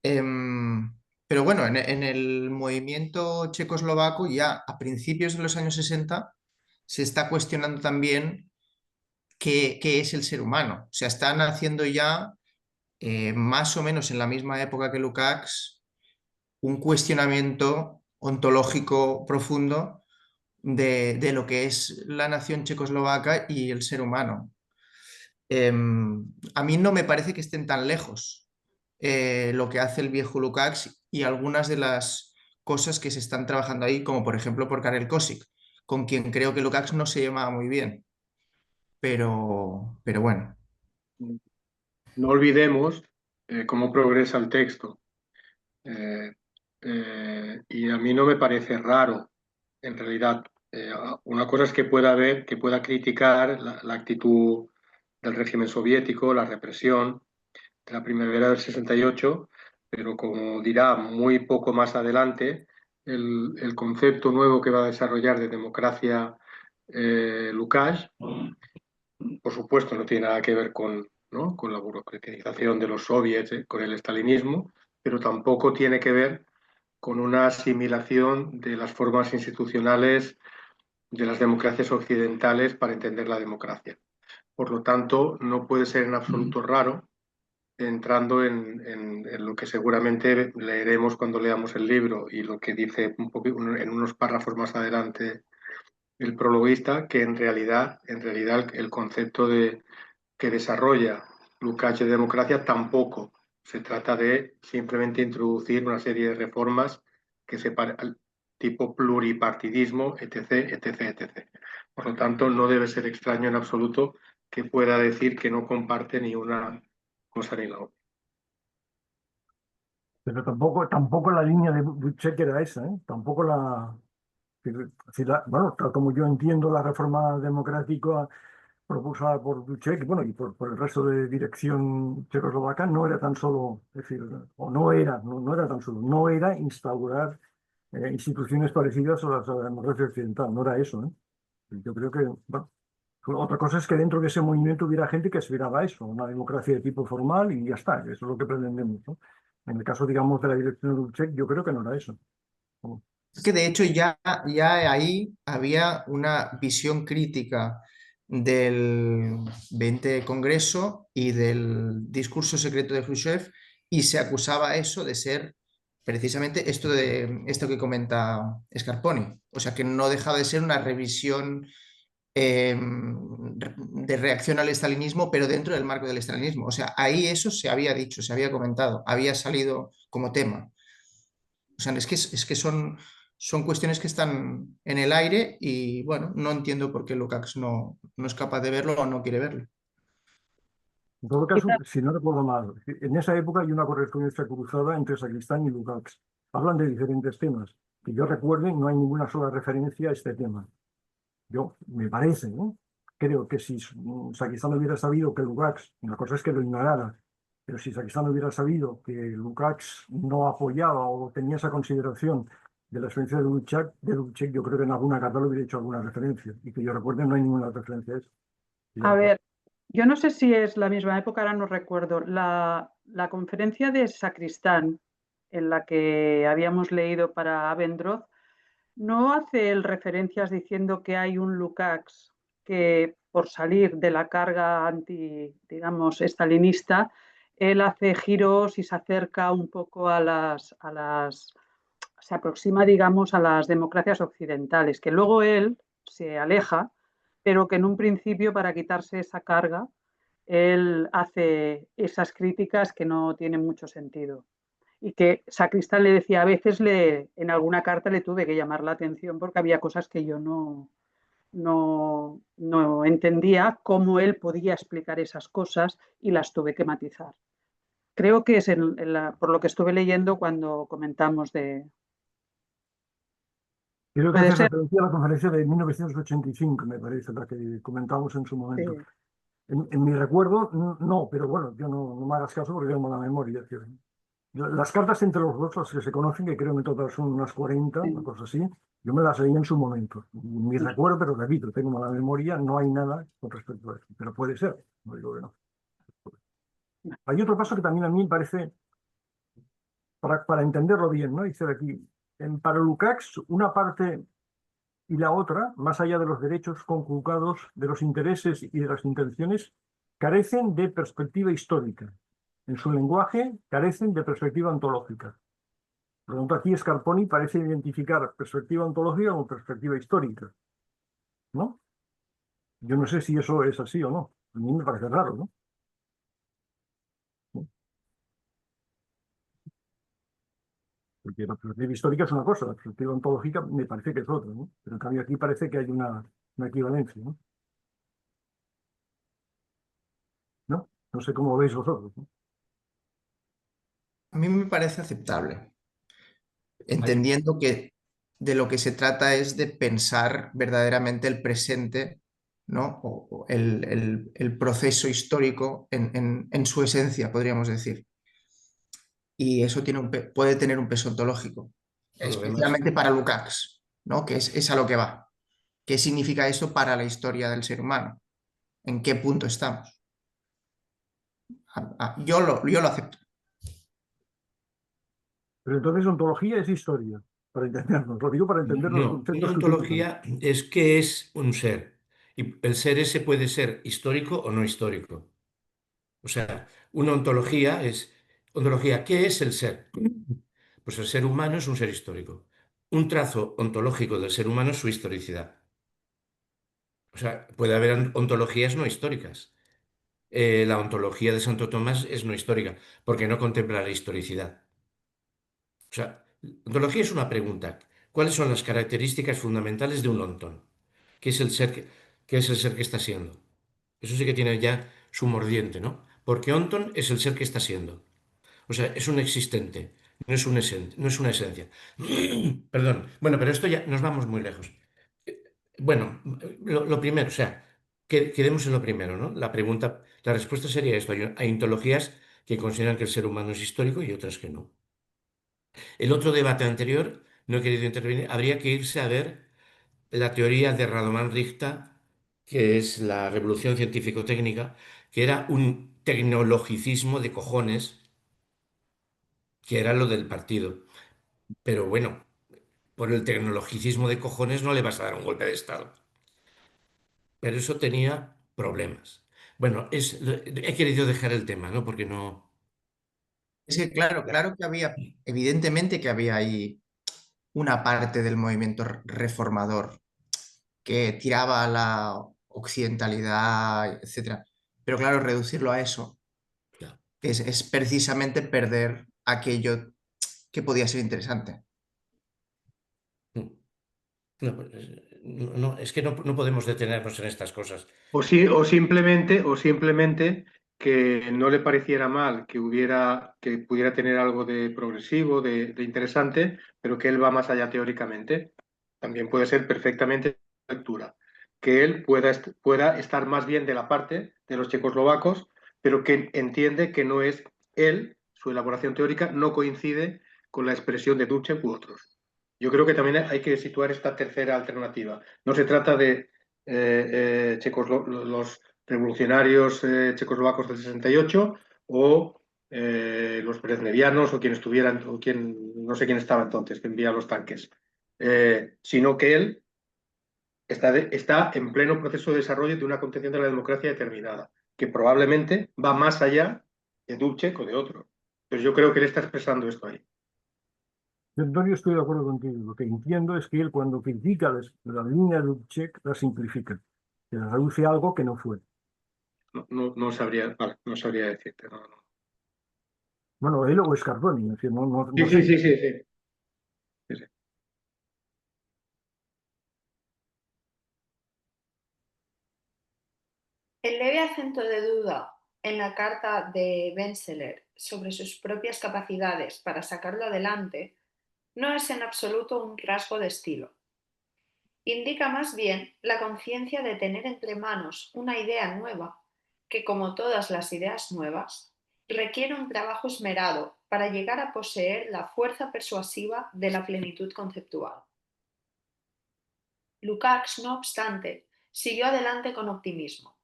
Speaker 6: Pero bueno, en el movimiento checoslovaco ya a principios de los años 60 se está cuestionando también qué es el ser humano. O sea, están haciendo ya, más o menos en la misma época que Lukács, un cuestionamiento ontológico profundo de lo que es la nación checoslovaca y el ser humano. A mí no me parece que estén tan lejos lo que hace el viejo Lukács y algunas de las cosas que se están trabajando ahí, como por ejemplo por Karel Kosik, con quien creo que Lukács no se llevaba muy bien. Pero bueno.
Speaker 1: No olvidemos cómo progresa el texto. Y a mí no me parece raro, en realidad. Una cosa es que pueda ver, que pueda criticar la actitud del régimen soviético, la represión de la primavera del 68, pero como dirá muy poco más adelante, el concepto nuevo que va a desarrollar de democracia Lukács, por supuesto, no tiene nada que ver con, ¿no?, con la burocratización de los soviets, con el estalinismo, pero tampoco tiene que ver con una asimilación de las formas institucionales de las democracias occidentales para entender la democracia. Por lo tanto, no puede ser en absoluto raro, entrando en lo que seguramente leeremos cuando leamos el libro y lo que dice en unos párrafos más adelante el prologuista, que en realidad el concepto que desarrolla Lukács de democracia tampoco se trata de simplemente introducir una serie de reformas que separan tipo pluripartidismo, etc., etc., etc. Por lo tanto, no debe ser extraño en absoluto que pueda decir que no comparte ni una cosa ni la otra.
Speaker 5: Pero tampoco la línea de Dubček era esa, ¿eh? Tampoco bueno, tal como yo entiendo la reforma democrática propulsada por Dubček, bueno, y por el resto de dirección checoslovaca, no era tan solo, es decir, o no era tan solo, no era instaurar instituciones parecidas a las de la democracia occidental, no era eso, ¿eh? Yo creo que, bueno, otra cosa es que dentro de ese movimiento hubiera gente que aspiraba a eso, una democracia de tipo formal y ya está, eso es lo que pretendemos, ¿no? En el caso, digamos, de la dirección de Dubček, yo creo que no era eso.
Speaker 6: Es que de hecho ya ahí había una visión crítica del 20 Congreso y del discurso secreto de Khrushchev y se acusaba eso de ser precisamente esto que comenta Scarponi. O sea, que no dejaba de ser una revisión de reacción al estalinismo, pero dentro del marco del estalinismo. O sea, ahí eso se había dicho, se había comentado, había salido como tema. O sea, es que son cuestiones que están en el aire y bueno, no entiendo por qué Lukács no es capaz de verlo o no quiere verlo.
Speaker 5: En todo caso, si no recuerdo mal, en esa época hay una correspondencia cruzada entre Sacristán y Lukács. Hablan de diferentes temas. Que yo recuerde, no hay ninguna sola referencia a este tema. Me parece, ¿no? Creo que si Sacristán hubiera sabido que Lukács, una cosa es que lo ignorara, Pero si Sacristán hubiera sabido que Lukács no apoyaba o tenía esa consideración de la experiencia de Dubček, yo creo que en alguna carta le hubiera hecho alguna referencia. Y que yo recuerde, no hay ninguna referencia a eso.
Speaker 3: A ver, yo no sé si es la misma época, ahora no recuerdo. La conferencia de Sacristán, en la que habíamos leído para Abendroth, no hace él referencias diciendo que hay un Lukács que, por salir de la carga digamos, estalinista, él hace giros y se acerca un poco se aproxima, digamos, a las democracias occidentales, que luego él se aleja, pero que en un principio, para quitarse esa carga, él hace esas críticas que no tienen mucho sentido. Y que Sacristán le decía, a veces en alguna carta le tuve que llamar la atención porque había cosas que yo no entendía cómo él podía explicar esas cosas y las tuve que matizar. Creo que es por lo que estuve leyendo cuando comentamos de...
Speaker 5: Creo que
Speaker 3: Puede
Speaker 5: hace
Speaker 3: ser,
Speaker 5: referencia a la conferencia de 1985, me parece, la que comentamos en su
Speaker 3: sí.
Speaker 5: momento. En mi recuerdo, no, pero bueno, yo no me hagas caso porque tengo mala memoria. Tío. Las cartas entre los dos, las que se conocen, que creo que en total son unas 40,
Speaker 3: Sí.
Speaker 5: una cosa así, yo me las leí en su momento. Mi
Speaker 3: Sí.
Speaker 5: recuerdo, pero repito, tengo mala memoria, no hay nada con respecto a eso. Pero puede ser, no digo que no. Hay otro paso que también a mí me parece, para entenderlo bien, ¿no? Dice aquí, para Lukács, una parte y la otra, más allá de los derechos conculcados, de los intereses y de las intenciones, carecen de perspectiva histórica. En su lenguaje, carecen de perspectiva ontológica. Por lo tanto, aquí Scarponi parece identificar perspectiva ontológica con perspectiva histórica, ¿no? Yo no sé si eso es así o no. A mí me parece raro, ¿no? Porque la perspectiva histórica es una cosa, la perspectiva ontológica me parece que es otra, ¿no? Pero en cambio aquí parece que hay una equivalencia, ¿no? ¿No? No sé cómo lo veis vosotros, ¿no?
Speaker 6: A mí me parece aceptable, entendiendo que de lo que se trata es de pensar verdaderamente el presente, ¿no? O el proceso histórico en su esencia, podríamos decir. Y eso puede tener un peso ontológico, especialmente para Lukács, ¿no? Que es a lo que va. ¿Qué significa esto para la historia del ser humano? ¿En qué punto estamos? Yo lo acepto.
Speaker 5: Pero entonces ontología es historia, para entendernos. Lo digo para entender los
Speaker 2: No, una
Speaker 5: conceptos que utilizan.
Speaker 2: ontología es qué es un ser. Y el ser ese puede ser histórico o no histórico. O sea, una ontología es... Ontología, ¿qué es el ser? Pues el ser humano es un ser histórico. Un trazo ontológico del ser humano es su historicidad. O sea, puede haber ontologías no históricas. La ontología de Santo Tomás es no histórica, porque no contempla la historicidad. O sea, ontología es una pregunta. ¿Cuáles son las características fundamentales de un ontón? ¿Qué es el ser qué es el ser que está siendo? Eso sí que tiene ya su mordiente, ¿no? Porque ontón es el ser que está siendo. O sea, es un existente, no es una esencia. Perdón. Bueno, pero esto ya nos vamos muy lejos. Bueno, lo primero, o sea, quedemos en lo primero, ¿no? La respuesta sería esto. Hay ontologías que consideran que el ser humano es histórico y otras que no. El otro debate anterior, no he querido intervenir, habría que irse a ver la teoría de Radovan Richta, que es la revolución científico-técnica, que era un tecnologicismo de cojones, que era lo del partido. Pero bueno, por el tecnologicismo de cojones no le vas a dar un golpe de Estado. Pero eso tenía problemas. Bueno, he querido dejar el tema, ¿no? Porque no...
Speaker 6: Es que claro que había, evidentemente que había ahí una parte del movimiento reformador que tiraba a la occidentalidad, etcétera. Pero claro, reducirlo a eso
Speaker 2: Ya.
Speaker 6: es precisamente perder aquello que podía ser interesante.
Speaker 2: No, pues, es que no podemos detenernos en estas cosas.
Speaker 1: O simplemente que no le pareciera mal que pudiera tener algo de progresivo, de interesante, pero que él va más allá teóricamente. También puede ser perfectamente lectura. Que él pueda estar más bien de la parte de los checoslovacos pero que entiende que no es él, su elaboración teórica no coincide con la expresión de Dubček u otros. Yo creo que también hay que situar esta tercera alternativa. No se trata de los revolucionarios checoslovacos del 68 o los brezhnevianos o quien estuvieran, o quien, no sé quién estaba entonces, que envía los tanques, sino que él está en pleno proceso de desarrollo de una concepción de la democracia determinada, que probablemente va más allá de Dubček o de otro. Pero yo creo que él está expresando esto ahí.
Speaker 5: Yo, Antonio, estoy de acuerdo contigo. Lo que entiendo es que él, cuando critica la línea de Dubček, la simplifica, que la reduce a algo que no fue.
Speaker 1: No sabría, vale, no sabría decirte. No.
Speaker 5: Bueno, él o Scarponi, es decir, no
Speaker 1: Sí,
Speaker 5: sé.
Speaker 1: sí.
Speaker 4: El leve acento de duda en la carta de Benseler sobre sus propias capacidades para sacarlo adelante no es en absoluto un rasgo de estilo. Indica más bien la conciencia de tener entre manos una idea nueva que, como todas las ideas nuevas, requiere un trabajo esmerado para llegar a poseer la fuerza persuasiva de la plenitud conceptual. Lukács, no obstante, siguió adelante con optimismo,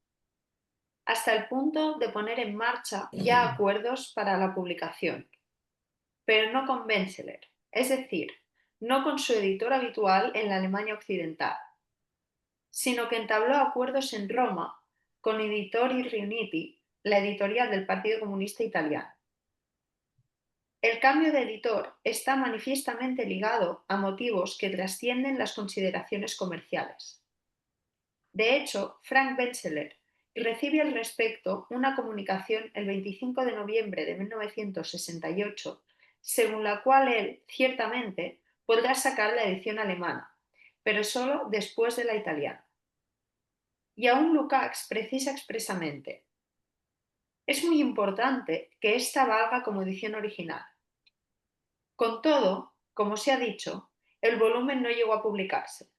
Speaker 4: hasta el punto de poner en marcha ya acuerdos para la publicación, pero no con Benseler, es decir, no con su editor habitual en la Alemania occidental, sino que entabló acuerdos en Roma con Editori Riuniti, la editorial del Partido Comunista Italiano. El cambio de editor está manifiestamente ligado a motivos que trascienden las consideraciones comerciales. De hecho, Frank Benseler recibe al respecto una comunicación el 25 de noviembre de 1968, según la cual él, ciertamente, podrá sacar la edición alemana, pero solo después de la italiana. Y aún Lukács precisa expresamente: es muy importante que ésta valga como edición original. Con todo, como se ha dicho, el volumen no llegó a publicarse.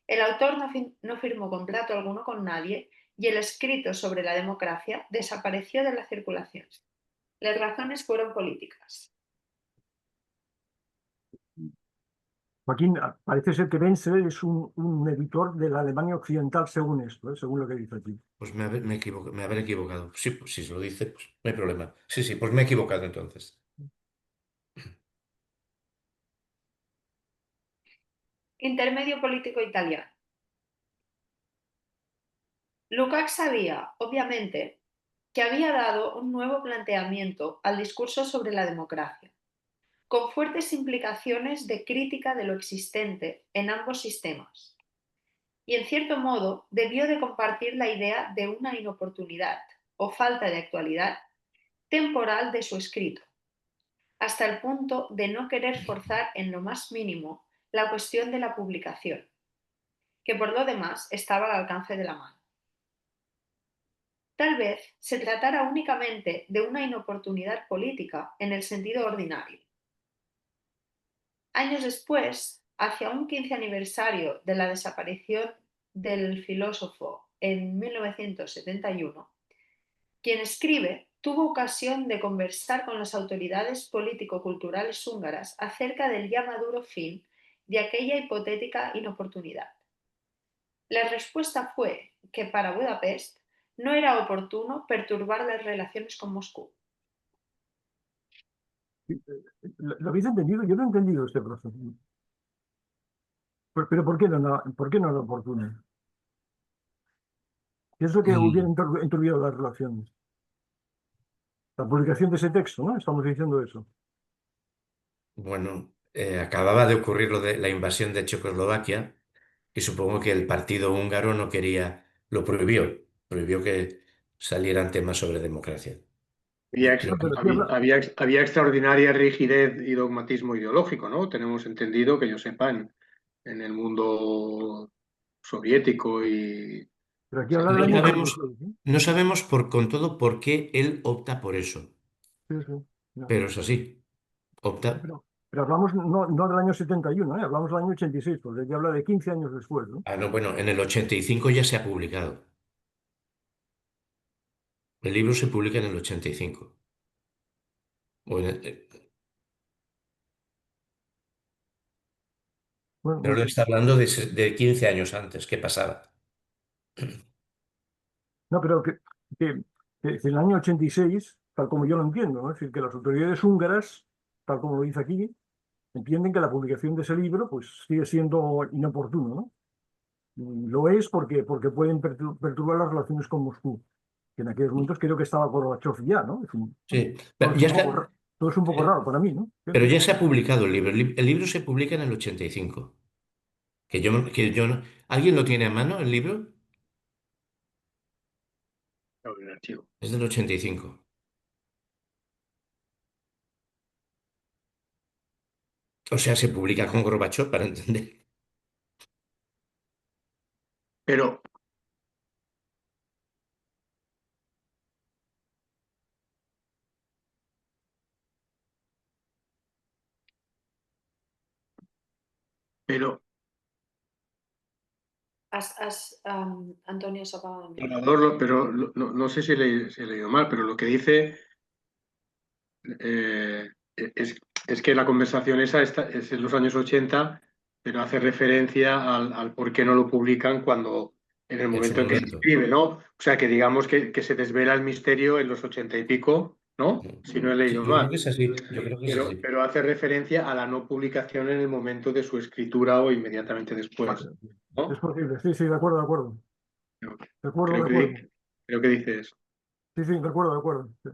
Speaker 4: El autor no firmó contrato alguno con nadie y el escrito sobre la democracia desapareció de la circulación. Las razones fueron políticas.
Speaker 5: Joaquín, parece ser que Benseler es un editor de la Alemania occidental según esto, según lo que dice aquí.
Speaker 2: Pues me habré equivocado. Sí, pues si se lo dice, pues no hay problema. Sí, pues me he equivocado entonces.
Speaker 4: Intermedio político italiano. Lukács sabía, obviamente, que había dado un nuevo planteamiento al discurso sobre la democracia, con fuertes implicaciones de crítica de lo existente en ambos sistemas. Y en cierto modo debió de compartir la idea de una inoportunidad o falta de actualidad temporal de su escrito, hasta el punto de no querer forzar en lo más mínimo la cuestión de la publicación, que por lo demás estaba al alcance de la mano. Tal vez se tratara únicamente de una inoportunidad política en el sentido ordinario. Años después, hacia un 15 aniversario de la desaparición del filósofo en 1971, quien escribe tuvo ocasión de conversar con las autoridades político-culturales húngaras acerca del ya maduro fin de aquella hipotética inoportunidad. La respuesta fue que para Budapest no era oportuno perturbar las relaciones con Moscú.
Speaker 5: ¿Lo habéis entendido? Yo no he entendido este proceso. Pero ¿por qué no era oportuno? ¿Qué es lo que hubiera enturbiado las relaciones? La publicación de ese texto, ¿no? Estamos diciendo eso.
Speaker 2: Bueno, acababa de ocurrir lo de la invasión de Checoslovaquia y supongo que el partido húngaro no quería, prohibió que salieran temas sobre democracia. Creo que
Speaker 1: Había extraordinaria rigidez y dogmatismo ideológico, ¿no? Tenemos entendido, que yo sepa, en el mundo soviético y...
Speaker 5: Pero aquí habla del año 86, ¿eh?
Speaker 2: no sabemos con todo por qué él opta por eso,
Speaker 5: Sí, ya.
Speaker 2: pero es así, opta.
Speaker 5: Pero hablamos no del año 71, ¿eh? Hablamos del año 86, porque aquí habla de 15 años después, ¿no?
Speaker 2: No, bueno, en el 85 ya se ha publicado. El libro se publica en el 85. O en el-
Speaker 5: Bueno,
Speaker 2: pero le está hablando de 15 años antes. ¿Qué pasaba?
Speaker 5: no, pero que en el año 86, tal como yo lo entiendo, ¿no? Es decir, que las autoridades húngaras, tal como lo dice aquí, entienden que la publicación de ese libro pues sigue siendo inoportuno, ¿no? Y lo es porque pueden perturbar las relaciones con Moscú, que en aquellos momentos creo que estaba Gorbachev ya, ¿no?
Speaker 2: Sí,
Speaker 5: Todo
Speaker 2: pero
Speaker 5: es un poco, todo es un poco raro para mí, ¿no?
Speaker 2: pero ya se ha publicado el libro. El libro se publica en el 85. ¿Alguien lo tiene a mano, el libro?
Speaker 1: El archivo.
Speaker 2: Es del 85. O sea, se publica con Gorbachev, para entender.
Speaker 1: Pero, pero,
Speaker 4: Antonio se acaba de enviar.
Speaker 1: Salvador, pero no sé si si he leído mal, pero lo que dice eh, es que la conversación esa es en los años 80, pero hace referencia al por qué no lo publican cuando, en el
Speaker 2: En su
Speaker 1: momento en que se
Speaker 2: momento.
Speaker 1: escribe, ¿no? O sea, que digamos que se desvela el misterio en los 80 y pico, ¿no? Si no he
Speaker 2: Sí,
Speaker 1: leído
Speaker 2: yo creo
Speaker 1: mal.
Speaker 2: que es así. Yo creo que es así.
Speaker 1: Pero hace referencia a la no publicación en el momento de su escritura o inmediatamente después,
Speaker 5: Es
Speaker 1: ¿no?
Speaker 5: posible, sí, sí, de acuerdo, de acuerdo.
Speaker 1: Creo,
Speaker 5: De acuerdo,
Speaker 1: creo
Speaker 5: de acuerdo.
Speaker 1: creo que dice eso.
Speaker 5: Sí, sí, de acuerdo, de acuerdo. Sí,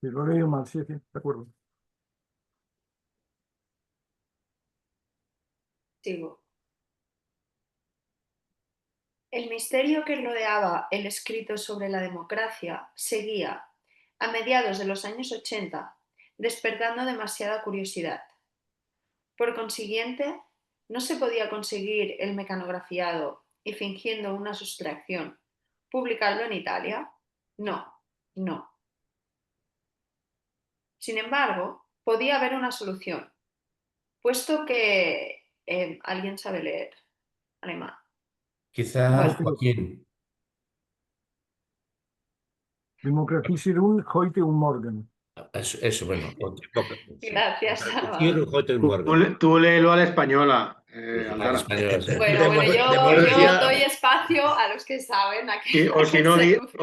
Speaker 5: sí, lo he leído mal, sí, sí, de acuerdo.
Speaker 4: Sigo. El misterio que rodeaba el escrito sobre la democracia seguía, a mediados de los años 80, despertando demasiada curiosidad. Por consiguiente, no se podía conseguir el mecanografiado y, fingiendo una sustracción, publicarlo en Italia. No, no. Sin embargo, podía haber una solución, puesto que alguien sabe leer alemán.
Speaker 2: Quizá
Speaker 5: Este,
Speaker 2: Joaquín.
Speaker 5: Demokratisierung heute und morgen.
Speaker 2: Eso, bueno.
Speaker 4: Gracias,
Speaker 8: Quiero
Speaker 4: Salvador.
Speaker 8: Hotel Morgan.
Speaker 1: Tú léelo a la española,
Speaker 2: A la
Speaker 1: Aldana.
Speaker 2: española, sí.
Speaker 4: Bueno, yo
Speaker 7: Democracia,
Speaker 4: doy espacio a los que saben a
Speaker 1: Y-
Speaker 4: que, a
Speaker 1: o si
Speaker 4: que
Speaker 1: no,
Speaker 4: se
Speaker 1: di-
Speaker 4: luzcan.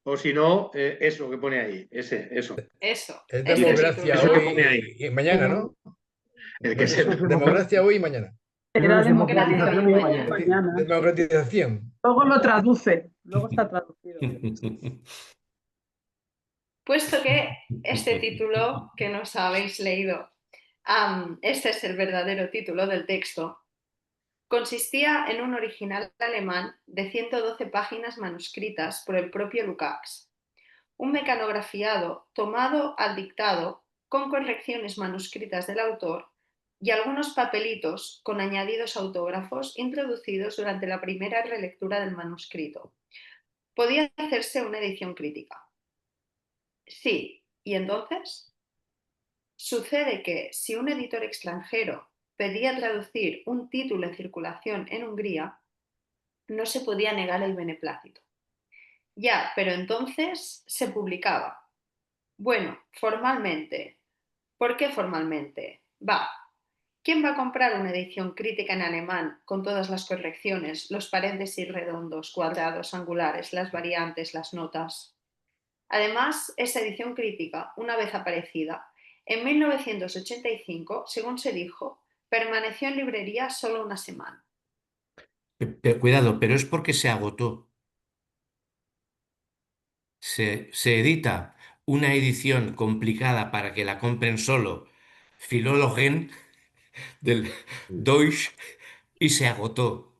Speaker 1: o si no, eso que pone ahí, eso.
Speaker 4: Eso,
Speaker 7: es
Speaker 4: este
Speaker 7: democracia
Speaker 1: Eso
Speaker 4: título.
Speaker 1: que pone ahí.
Speaker 7: hoy y mañana, ¿no?
Speaker 1: El que
Speaker 5: Eso
Speaker 1: se,
Speaker 5: es
Speaker 7: Democracia hoy y mañana.
Speaker 5: Era
Speaker 3: Era
Speaker 5: democratización
Speaker 3: democratización
Speaker 5: y
Speaker 3: y
Speaker 5: mañana.
Speaker 3: mañana.
Speaker 7: Democratización.
Speaker 3: Luego lo traduce, luego está traducido.
Speaker 4: Puesto que este título que nos habéis leído, este es el verdadero título del texto, consistía en un original alemán de 112 páginas manuscritas por el propio Lukács, un mecanografiado tomado al dictado con correcciones manuscritas del autor y algunos papelitos con añadidos autógrafos introducidos durante la primera relectura del manuscrito. Podía hacerse una edición crítica. Sí, ¿y entonces? Sucede que si un editor extranjero pedía traducir un título en circulación en Hungría, no se podía negar el beneplácito. Ya, pero entonces se publicaba. Bueno, formalmente. ¿Por qué formalmente? Va. ¿Quién va a comprar una edición crítica en alemán con todas las correcciones, los paréntesis redondos, cuadrados, angulares, las variantes, las notas? Además, esa edición crítica, una vez aparecida, en 1985, según se dijo, permaneció en librería solo una semana.
Speaker 2: Cuidado, pero es porque se agotó. Se edita una edición complicada para que la compren solo Philologen del Deutsch y se agotó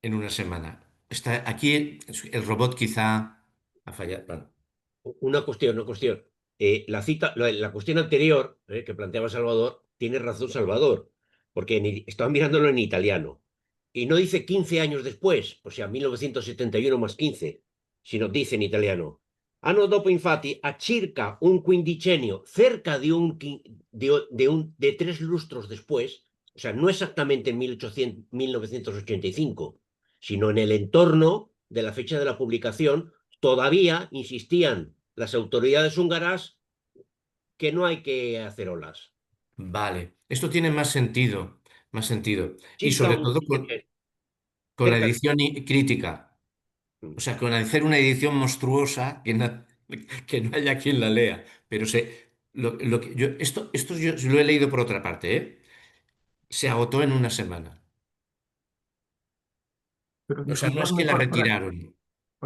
Speaker 2: en una semana. Aquí el robot quizá ha fallado. Bueno,
Speaker 8: Una cuestión, una cuestión. La cuestión anterior que planteaba Salvador, tiene razón Salvador, porque estaba mirándolo en italiano y no dice 15 años después, o sea, 1971 más 15, sino dice en italiano. Anno dopo, infatti, a circa un quindicennio, cerca de 3 lustros después, o sea, no exactamente en 1985, sino en el entorno de la fecha de la publicación, todavía insistían las autoridades húngaras que no hay que hacer olas.
Speaker 2: Vale, esto tiene más sentido, más sentido. Y
Speaker 8: Chica,
Speaker 2: sobre todo con la
Speaker 8: cerca.
Speaker 2: edición crítica. O sea, con hacer una edición monstruosa que no haya quien la lea. Pero esto yo lo he leído por otra parte, ¿eh? Se agotó en una semana.
Speaker 5: Pero
Speaker 2: O sea, no es que
Speaker 5: disculpadme
Speaker 2: la retiraron.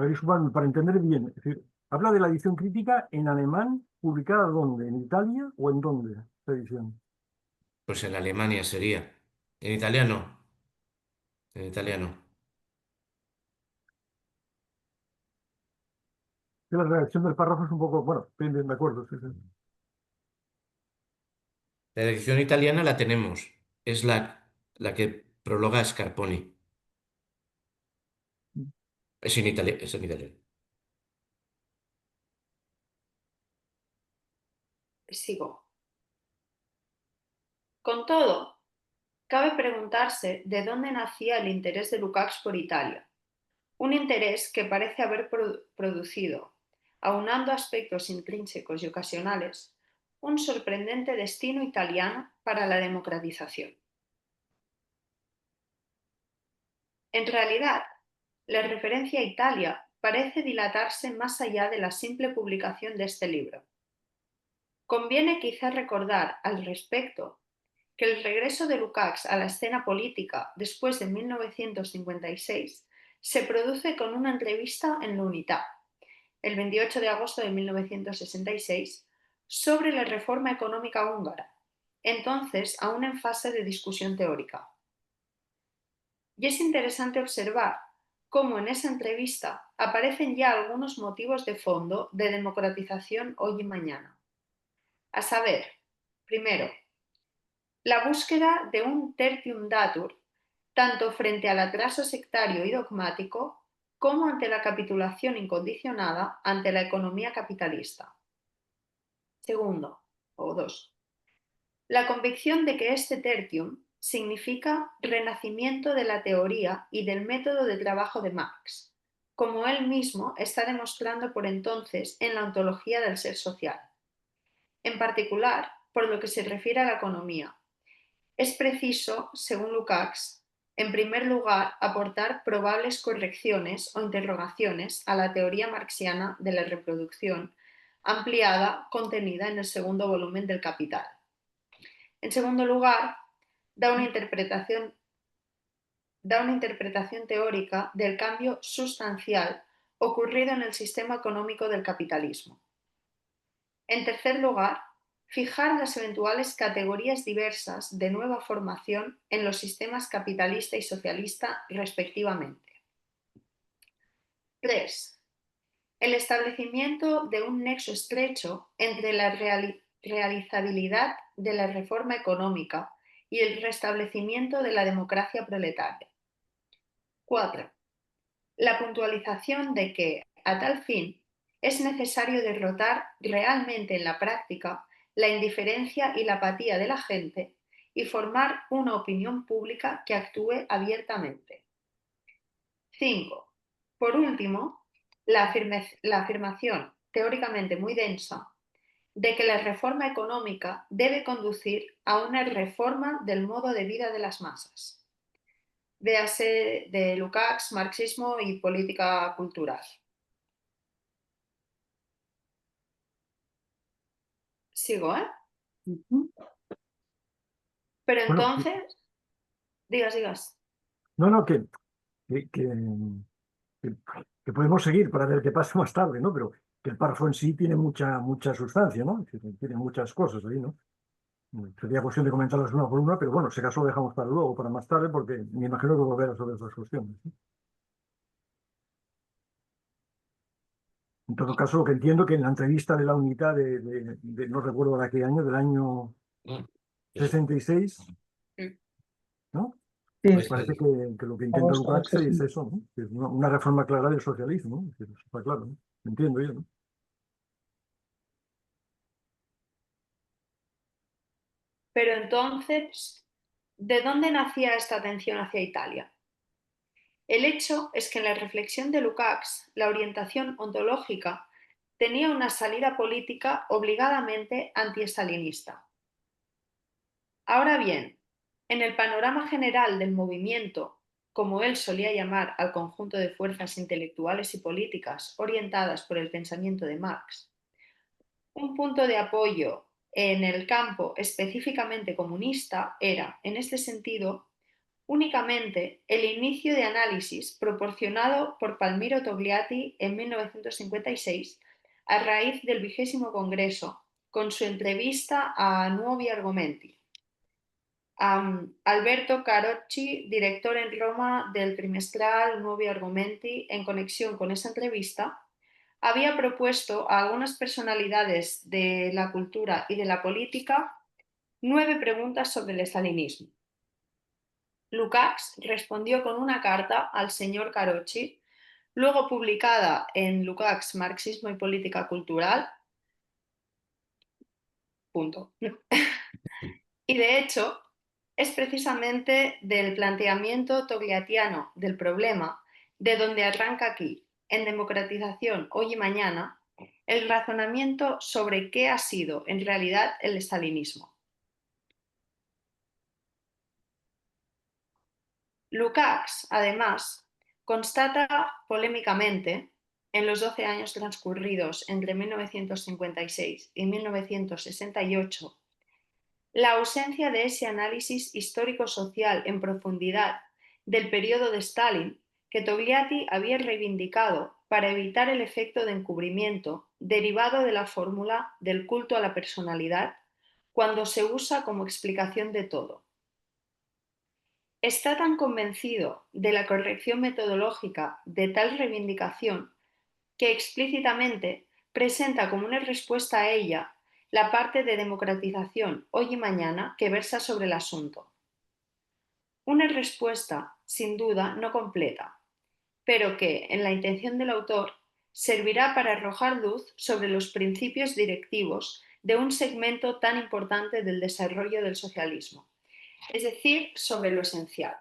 Speaker 5: disculpadme, para entender bien. Es decir, habla de la edición crítica en alemán, publicada ¿dónde? ¿En Italia o en dónde esta edición?
Speaker 2: Pues en Alemania sería. En italiano. En italiano.
Speaker 5: Que la redacción del párrafo es un poco, bueno, bien, de acuerdo, sí, sí.
Speaker 2: La edición italiana la tenemos. Es la que prologa Scarponi. Es en italiano.
Speaker 4: Sigo. Con todo, cabe preguntarse de dónde nacía el interés de Lukács por Italia, un interés que parece haber producido, aunando aspectos intrínsecos y ocasionales, un sorprendente destino italiano para la democratización. En realidad, la referencia a Italia parece dilatarse más allá de la simple publicación de este libro. Conviene quizá recordar al respecto que el regreso de Lukács a la escena política después de 1956 se produce con una entrevista en l'Unità, el 28 de agosto de 1966, sobre la reforma económica húngara, entonces aún en fase de discusión teórica. Y es interesante observar cómo en esa entrevista aparecen ya algunos motivos de fondo de democratización hoy y mañana. A saber, primero, la búsqueda de un tertium datur, tanto frente al atraso sectario y dogmático, como ante la capitulación incondicionada ante la economía capitalista. Segundo, o dos, la convicción de que este tertium significa renacimiento de la teoría y del método de trabajo de Marx, como él mismo está demostrando por entonces en la ontología del ser social. En particular, por lo que se refiere a la economía, es preciso, según Lukács, en primer lugar, aportar probables correcciones o interrogaciones a la teoría marxiana de la reproducción, ampliada, contenida en el segundo volumen del Capital. En segundo lugar, da una interpretación teórica del cambio sustancial ocurrido en el sistema económico del capitalismo. En tercer lugar, fijar las eventuales categorías diversas de nueva formación en los sistemas capitalista y socialista respectivamente. 3. El establecimiento de un nexo estrecho entre la realizabilidad de la reforma económica y el restablecimiento de la democracia proletaria. 4. La puntualización de que, a tal fin, es necesario derrotar realmente en la práctica la indiferencia y la apatía de la gente y formar una opinión pública que actúe abiertamente. 5. Por último, la afirmación, teóricamente muy densa, de que la reforma económica debe conducir a una reforma del modo de vida de las masas. Véase de Lukács, Marxismo y Política Cultural. Sigo, ¿eh? Pero
Speaker 5: Bueno,
Speaker 4: entonces, digas.
Speaker 5: no, que, que- que- que podemos seguir para ver qué pasa más tarde, ¿no? Pero que el párrafo en sí tiene mucha sustancia, ¿no? Es decir, tiene muchas cosas ahí, ¿no? Sería cuestión de comentarlas una por una, pero bueno, si acaso lo dejamos para luego, para más tarde, porque me imagino que volverá sobre esas cuestiones, ¿no? En todo caso, lo que entiendo que en la entrevista de la unidad no recuerdo de qué año, del año 66, ¿no?
Speaker 3: Sí,
Speaker 5: Me parece que lo que intenta
Speaker 3: agosto del
Speaker 5: Lukács es
Speaker 3: 60.
Speaker 5: eso, ¿no? Es una reforma clara del socialismo, ¿no? Eso está claro, ¿no? Entiendo yo, ¿no?
Speaker 4: Pero entonces, ¿de dónde nacía esta atención hacia Italia? El hecho es que en la reflexión de Lukács, la orientación ontológica tenía una salida política obligadamente antiestalinista. Ahora bien, en el panorama general del movimiento, como él solía llamar al conjunto de fuerzas intelectuales y políticas orientadas por el pensamiento de Marx, un punto de apoyo en el campo específicamente comunista era, en este sentido, únicamente el inicio de análisis proporcionado por Palmiro Togliatti en 1956 a raíz del 20º Congreso con su entrevista a Nuovi Argomenti. Alberto Carocci, director en Roma del trimestral Nuovi Argomenti, en conexión con esa entrevista, había propuesto a algunas personalidades de la cultura y de la política 9 preguntas sobre el estalinismo. Lukács respondió con una carta al señor Carocci, luego publicada en Lukács, Marxismo y Política Cultural. Punto. Y de hecho, es precisamente del planteamiento togliattiano del problema de donde arranca aquí, en Democratización hoy y mañana, el razonamiento sobre qué ha sido en realidad el estalinismo. Lukács, además, constata polémicamente, en los 12 años transcurridos entre 1956 y 1968, la ausencia de ese análisis histórico-social en profundidad del periodo de Stalin que Togliatti había reivindicado para evitar el efecto de encubrimiento derivado de la fórmula del culto a la personalidad cuando se usa como explicación de todo. Está tan convencido de la corrección metodológica de tal reivindicación que explícitamente presenta como una respuesta a ella la parte de Democratización hoy y mañana que versa sobre el asunto. Una respuesta, sin duda, no completa, pero que, en la intención del autor, servirá para arrojar luz sobre los principios directivos de un segmento tan importante del desarrollo del socialismo, es decir, sobre lo esencial.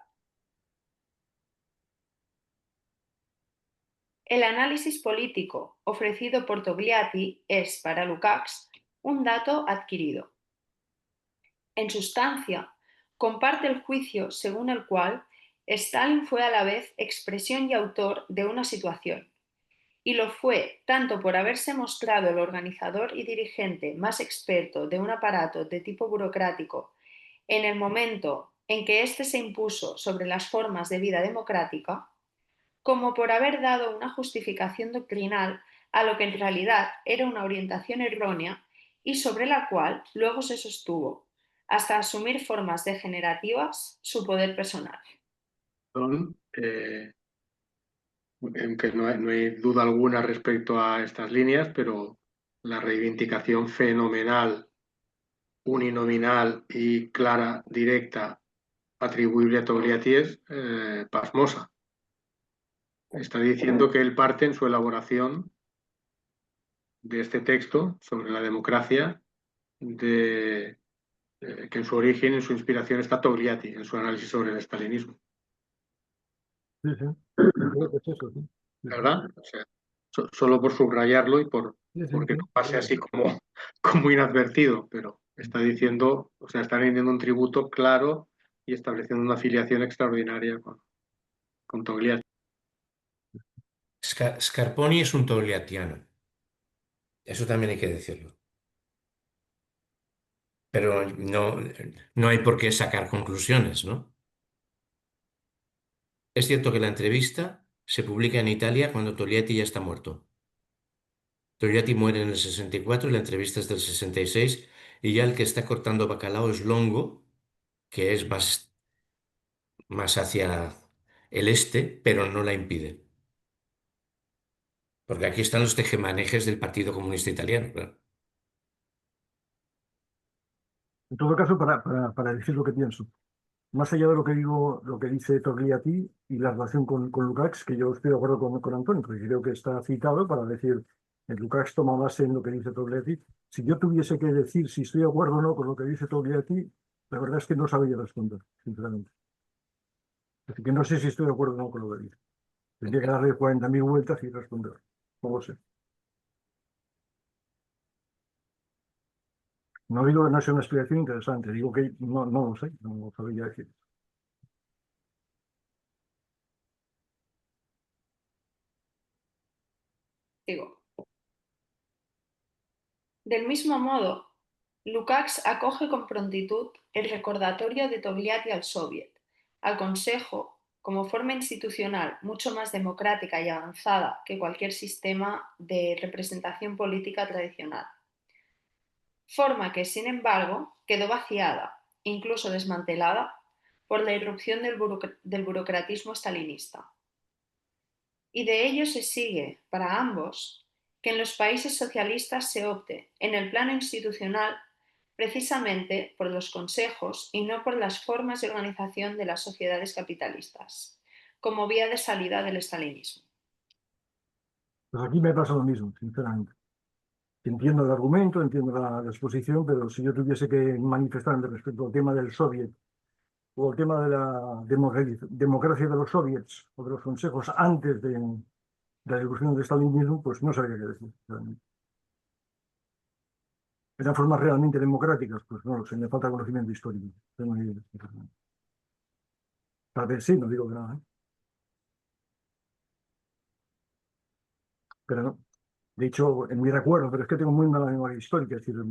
Speaker 4: El análisis político ofrecido por Togliatti es, para Lukács, un dato adquirido. En sustancia, comparte el juicio según el cual Stalin fue a la vez expresión y autor de una situación, y lo fue tanto por haberse mostrado el organizador y dirigente más experto de un aparato de tipo burocrático en el momento en que éste se impuso sobre las formas de vida democrática, como por haber dado una justificación doctrinal a lo que en realidad era una orientación errónea y sobre la cual luego se sostuvo, hasta asumir formas degenerativas, su poder personal.
Speaker 1: Aunque no hay duda alguna respecto a estas líneas, pero la reivindicación fenomenal, uninominal y clara, directa, atribuible a Togliatti es pasmosa. Está diciendo que él parte en su elaboración de este texto sobre la democracia que en su origen, en su inspiración está Togliatti, en su análisis sobre el estalinismo.
Speaker 5: Sí, sí. Creo que es eso, sí.
Speaker 1: ¿Verdad? O sea, solo por subrayarlo y porque no pase así como inadvertido, pero está diciendo, o sea, está rindiendo un tributo claro y estableciendo una afiliación extraordinaria con Togliatti.
Speaker 2: Scarponi es un togliattiano. Eso también hay que decirlo. Pero no hay por qué sacar conclusiones, ¿no? Es cierto que la entrevista se publica en Italia cuando Togliatti ya está muerto. Togliatti muere en el 64 y la entrevista es del 66 y ya el que está cortando bacalao es Longo, que es más hacia el este, pero no la impide. Porque aquí están los tejemanejes del Partido Comunista Italiano, claro.
Speaker 5: En todo caso, para decir lo que pienso, más allá de lo que digo, lo que dice Togliatti y la relación con Lukács, que yo estoy de acuerdo con Antonio, porque creo que está citado para decir que Lukács toma base en lo que dice Togliatti. Si yo tuviese que decir si estoy de acuerdo o no con lo que dice Togliatti, la verdad es que no sabría responder, sinceramente. Así que no sé si estoy de acuerdo o no con lo que dice. Tendría que darle 40.000 vueltas y responder. No lo sé. No digo que no sea una explicación interesante, digo que no lo sé, no lo sabría decir.
Speaker 4: Digo. Del mismo modo, Lukács acoge con prontitud el recordatorio de Togliatti al Soviet, al Consejo, como forma institucional mucho más democrática y avanzada que cualquier sistema de representación política tradicional. Forma que, sin embargo, quedó vaciada, incluso desmantelada, por la irrupción del burocratismo stalinista. Y de ello se sigue, para ambos, que en los países socialistas se opte, en el plano institucional, precisamente por los consejos y no por las formas de organización de las sociedades capitalistas, como vía de salida del estalinismo.
Speaker 5: Pues aquí me pasa lo mismo, sinceramente. Entiendo el argumento, entiendo la exposición, pero si yo tuviese que manifestarme respecto al tema del soviet o al tema de la democracia de los soviets o de los consejos antes de la evolución del estalinismo, pues no sabría qué decir. ¿Eran formas realmente democráticas? Pues no lo sé, me falta conocimiento histórico. Tal vez sí, no digo que no, ¿eh? Pero no. De hecho, en mi recuerdo, pero es que tengo muy mala memoria histórica, es decir,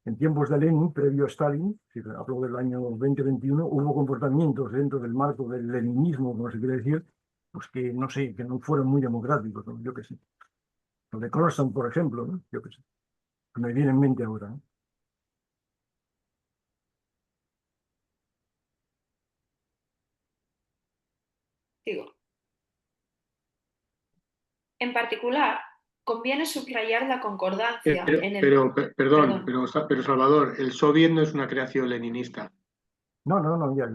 Speaker 5: en tiempos de Lenin, previo a Stalin, es decir, hablo del año 2021, hubo comportamientos dentro del marco del leninismo, como se quiere decir, pues que no sé, que no fueron muy democráticos, ¿no? Yo qué sé. Lo de Croissant, por ejemplo, ¿no? Yo qué sé. Me viene en mente ahora, ¿no?
Speaker 4: Digo. En particular, conviene subrayar la concordancia en el...
Speaker 1: Perdón, pero Salvador, el soviet no es una creación leninista.
Speaker 5: No, ya.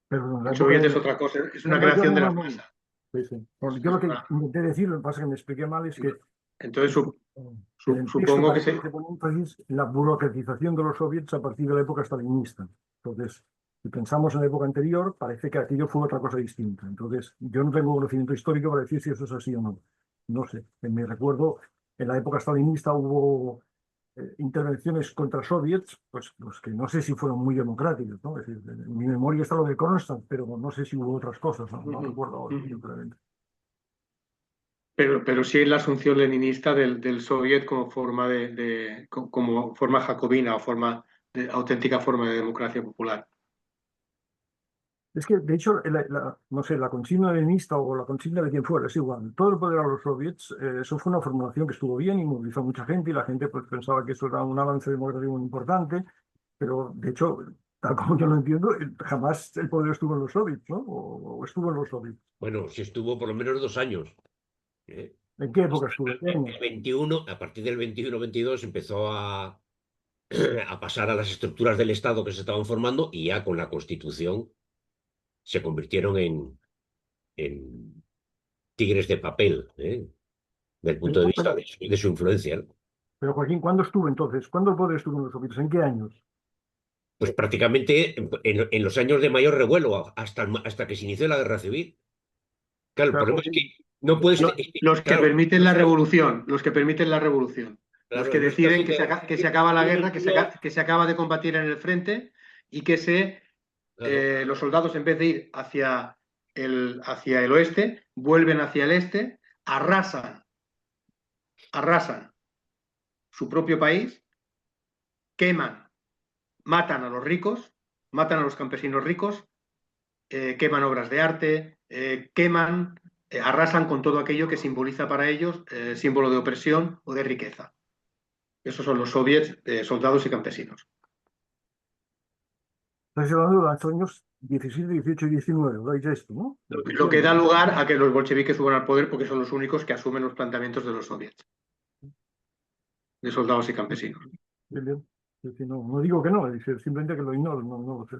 Speaker 5: Pero
Speaker 1: El soviet es otra cosa, es una creación de las masas.
Speaker 5: Sí, sí. Yo lo que intenté decir, lo que pasa es que me expliqué mal, es que...
Speaker 1: Entonces,
Speaker 5: supongo que
Speaker 1: se
Speaker 5: pone énfasis en la burocratización de los soviets a partir de la época stalinista. Entonces, si pensamos en la época anterior, parece que aquello fue otra cosa distinta. Entonces, yo no tengo conocimiento histórico para decir si eso es así o no. No sé. En mi recuerdo, en la época stalinista hubo intervenciones contra soviets, pues que no sé si fueron muy democráticas, ¿no? Es decir, en mi memoria está lo de Kronstadt, pero no sé si hubo otras cosas, no recuerdo ahora, simplemente.
Speaker 1: Pero sí en la asunción leninista del soviet como forma como forma jacobina o auténtica forma de democracia popular.
Speaker 5: Es que, de hecho, no sé, la consigna leninista o la consigna de quien fuera, es igual. Todo el poder a los soviets, eso fue una formulación que estuvo bien y movilizó a mucha gente y la gente pues, pensaba que eso era un avance democrático muy importante, pero de hecho, tal como yo lo entiendo, jamás el poder estuvo en los soviets, ¿no? O estuvo en los soviets.
Speaker 8: Bueno, sí estuvo por lo menos 2 años.
Speaker 5: ¿En qué época estuvo?
Speaker 8: El 21, a partir del 21-22 empezó a pasar a las estructuras del Estado que se estaban formando y ya con la Constitución se convirtieron en tigres de papel, del punto de vista de su influencia.
Speaker 5: Pero Joaquín, ¿cuándo estuvo entonces? ¿Cuándo el poder estuvo en los soviets? ¿En qué años?
Speaker 8: Pues prácticamente en los años de mayor revuelo, hasta que se inició la guerra civil. Claro, el problema es que no puedes...
Speaker 1: Los que permiten la revolución, los que permiten la revolución.
Speaker 8: Claro,
Speaker 1: los que deciden que se acaba la guerra, que se acaba de combatir en el frente y que los soldados, en vez de ir hacia el oeste, vuelven hacia el este, arrasan su propio país, queman, matan a los ricos, matan a los campesinos ricos, queman obras de arte, arrasan con todo aquello que simboliza para ellos símbolo de opresión o de riqueza. Esos son los soviets, soldados y campesinos.
Speaker 5: Estás hablando de los años 17, 18 y 19, ¿veis esto, no?
Speaker 1: Lo que da lugar a que los bolcheviques suban al poder porque son los únicos que asumen los planteamientos de los soviets, de soldados y campesinos.
Speaker 5: Bien. No digo que no, simplemente que lo ignoro, no lo sé.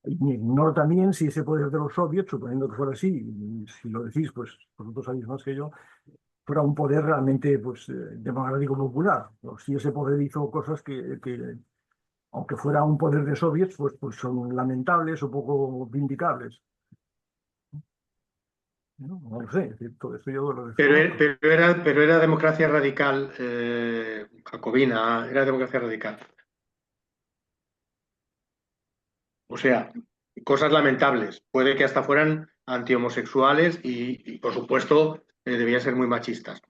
Speaker 5: Ignoro también si ese poder de los soviets, suponiendo que fuera así, y si lo decís, pues vosotros sabéis más que yo, fuera un poder realmente pues, democrático popular. O si ese poder hizo cosas que aunque fuera un poder de soviets, pues son lamentables o poco vindicables. No lo sé, es decir, todo eso yo lo desconozco.
Speaker 1: Pero era democracia radical, jacobina, era democracia radical. O sea, cosas lamentables. Puede que hasta fueran antihomosexuales y por supuesto, debían ser muy machistas.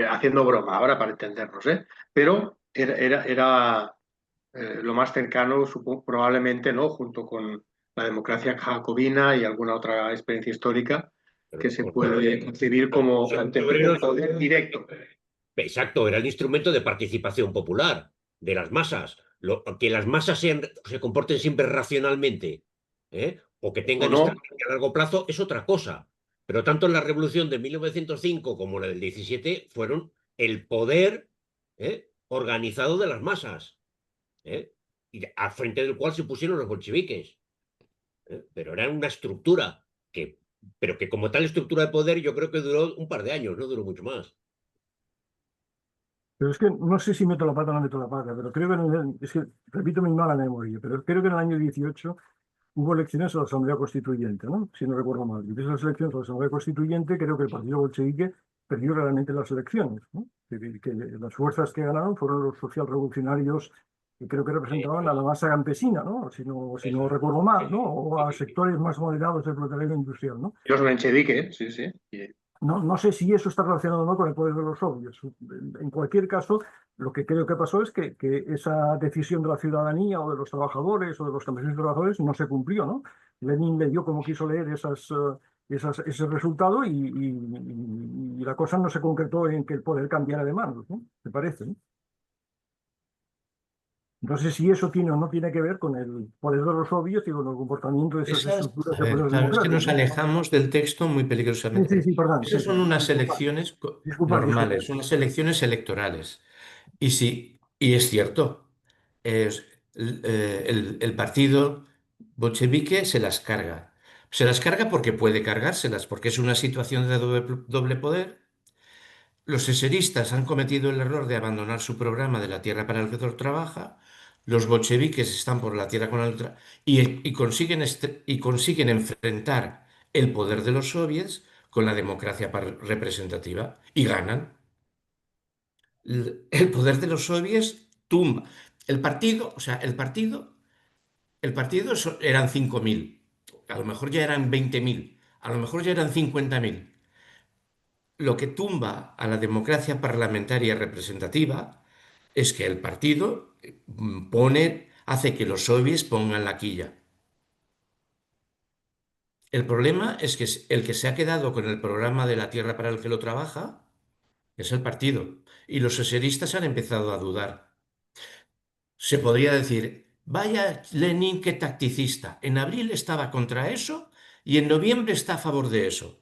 Speaker 1: Haciendo broma ahora para entendernos, ¿eh? Pero era lo más cercano, probablemente, ¿no? Junto con la democracia jacobina y alguna otra experiencia histórica que se puede concebir como poder directo.
Speaker 8: Exacto, era el instrumento de participación popular de las masas. Que las masas se comporten siempre racionalmente, ¿eh? O que tengan
Speaker 1: no.
Speaker 8: estrategia a largo plazo es otra cosa. Pero tanto la revolución de 1905 como la del 17 fueron el poder, organizado de las masas, y al frente del cual se pusieron los bolcheviques. Pero era una estructura pero que como tal estructura de poder yo creo que duró un par de años, no duró mucho más.
Speaker 5: Pero es que no sé si meto la pata o no meto la pata, pero creo que, es que repito mi mala memoria, pero creo que en el año 18 hubo elecciones a la Asamblea Constituyente, ¿no? Si no recuerdo mal. Y de esas elecciones a la Asamblea Constituyente creo que el partido bolchevique perdió realmente las elecciones, ¿no? Que las fuerzas que ganaron fueron los socialrevolucionarios que creo que representaban a la masa campesina, ¿no? Si no recuerdo mal, ¿no? O a sectores más moderados del proletariado industrial, ¿no?
Speaker 1: Los mencheviques, sí, sí.
Speaker 5: No sé si eso está relacionado o no con el poder de los soviets. En cualquier caso, lo que creo que pasó es que esa decisión de la ciudadanía o de los trabajadores o de los campesinos trabajadores no se cumplió, ¿no? Lenin le dio como quiso leer ese resultado y la cosa no se concretó en que el poder cambiara de manos, ¿no? ¿Te parece? ¿No? No sé si eso tiene o no tiene que ver con el poder de los soviets y con el comportamiento de esas estructuras de poder
Speaker 2: Claro, es que nos
Speaker 5: democrático, ¿no?
Speaker 2: alejamos del texto muy peligrosamente.
Speaker 5: Sí, perdón.
Speaker 2: Esas son unas elecciones normales, unas elecciones electorales. Y es cierto, el partido bolchevique se las carga. Se las carga porque puede cargárselas, porque es una situación de doble poder. Los eseristas han cometido el error de abandonar su programa de la tierra para el que otro trabaja. Los bolcheviques están por la tierra con el y consiguen enfrentar el poder de los soviets con la democracia representativa y ganan. El poder de los soviets tumba. El partido, o sea, el partido eran 5.000, a lo mejor ya eran 20.000, a lo mejor ya eran 50.000. Lo que tumba a la democracia parlamentaria representativa es que el partido hace que los soviets pongan la quilla. El problema es que el que se ha quedado con el programa de la tierra para el que lo trabaja es el partido. Y los eseristas han empezado a dudar. Se podría decir, vaya Lenin, qué tacticista. En abril estaba contra eso y en noviembre está a favor de eso.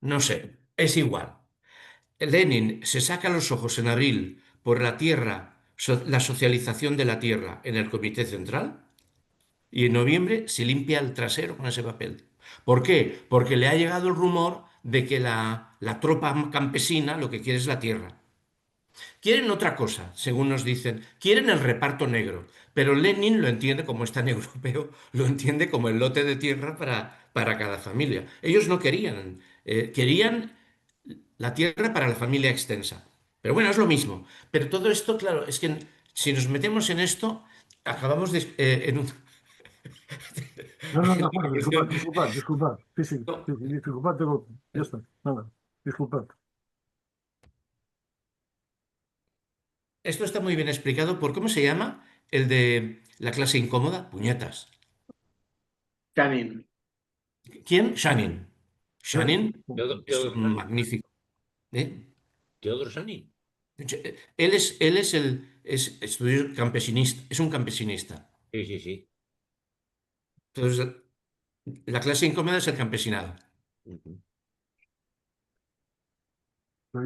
Speaker 2: No sé, es igual. Lenin se saca los ojos en abril por la tierra, la socialización de la tierra en el Comité Central y en noviembre se limpia el trasero con ese papel. ¿Por qué? Porque le ha llegado el rumor de que la tropa campesina lo que quiere es la tierra. Quieren otra cosa, según nos dicen. Quieren el reparto negro. Pero Lenin lo entiende, como es tan europeo, lo entiende como el lote de tierra para cada familia. Ellos no querían, querían la tierra para la familia extensa. Pero bueno, es lo mismo. Pero todo esto, claro, es que si nos metemos en esto, acabamos en un...
Speaker 5: No, de acuerdo, disculpad. Sí, disculpad, ya está, nada, disculpad.
Speaker 2: Esto está muy bien explicado por cómo se llama el de la clase incómoda, puñetas.
Speaker 1: Shanin.
Speaker 2: ¿Quién? Shanin. Shanin es
Speaker 8: Teodor
Speaker 2: magnífico.
Speaker 8: Shanin.
Speaker 2: Él estudió campesinista, es un campesinista.
Speaker 8: Sí.
Speaker 2: Entonces, la clase incómoda es el campesinado.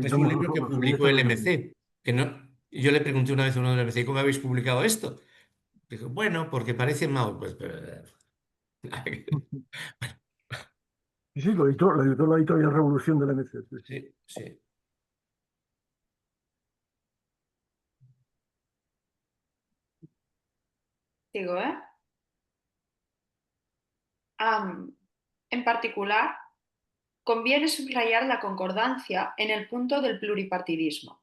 Speaker 2: Es un libro que publicó el MC. Que no, yo le pregunté una vez a uno del MC, ¿cómo habéis publicado esto? Dijo, bueno, porque parece mal. Pues,
Speaker 5: Sí, lo editó la editorial Revolución de la MC.
Speaker 2: sí.
Speaker 4: Sigo, ¿eh? En particular, conviene subrayar la concordancia en el punto del pluripartidismo.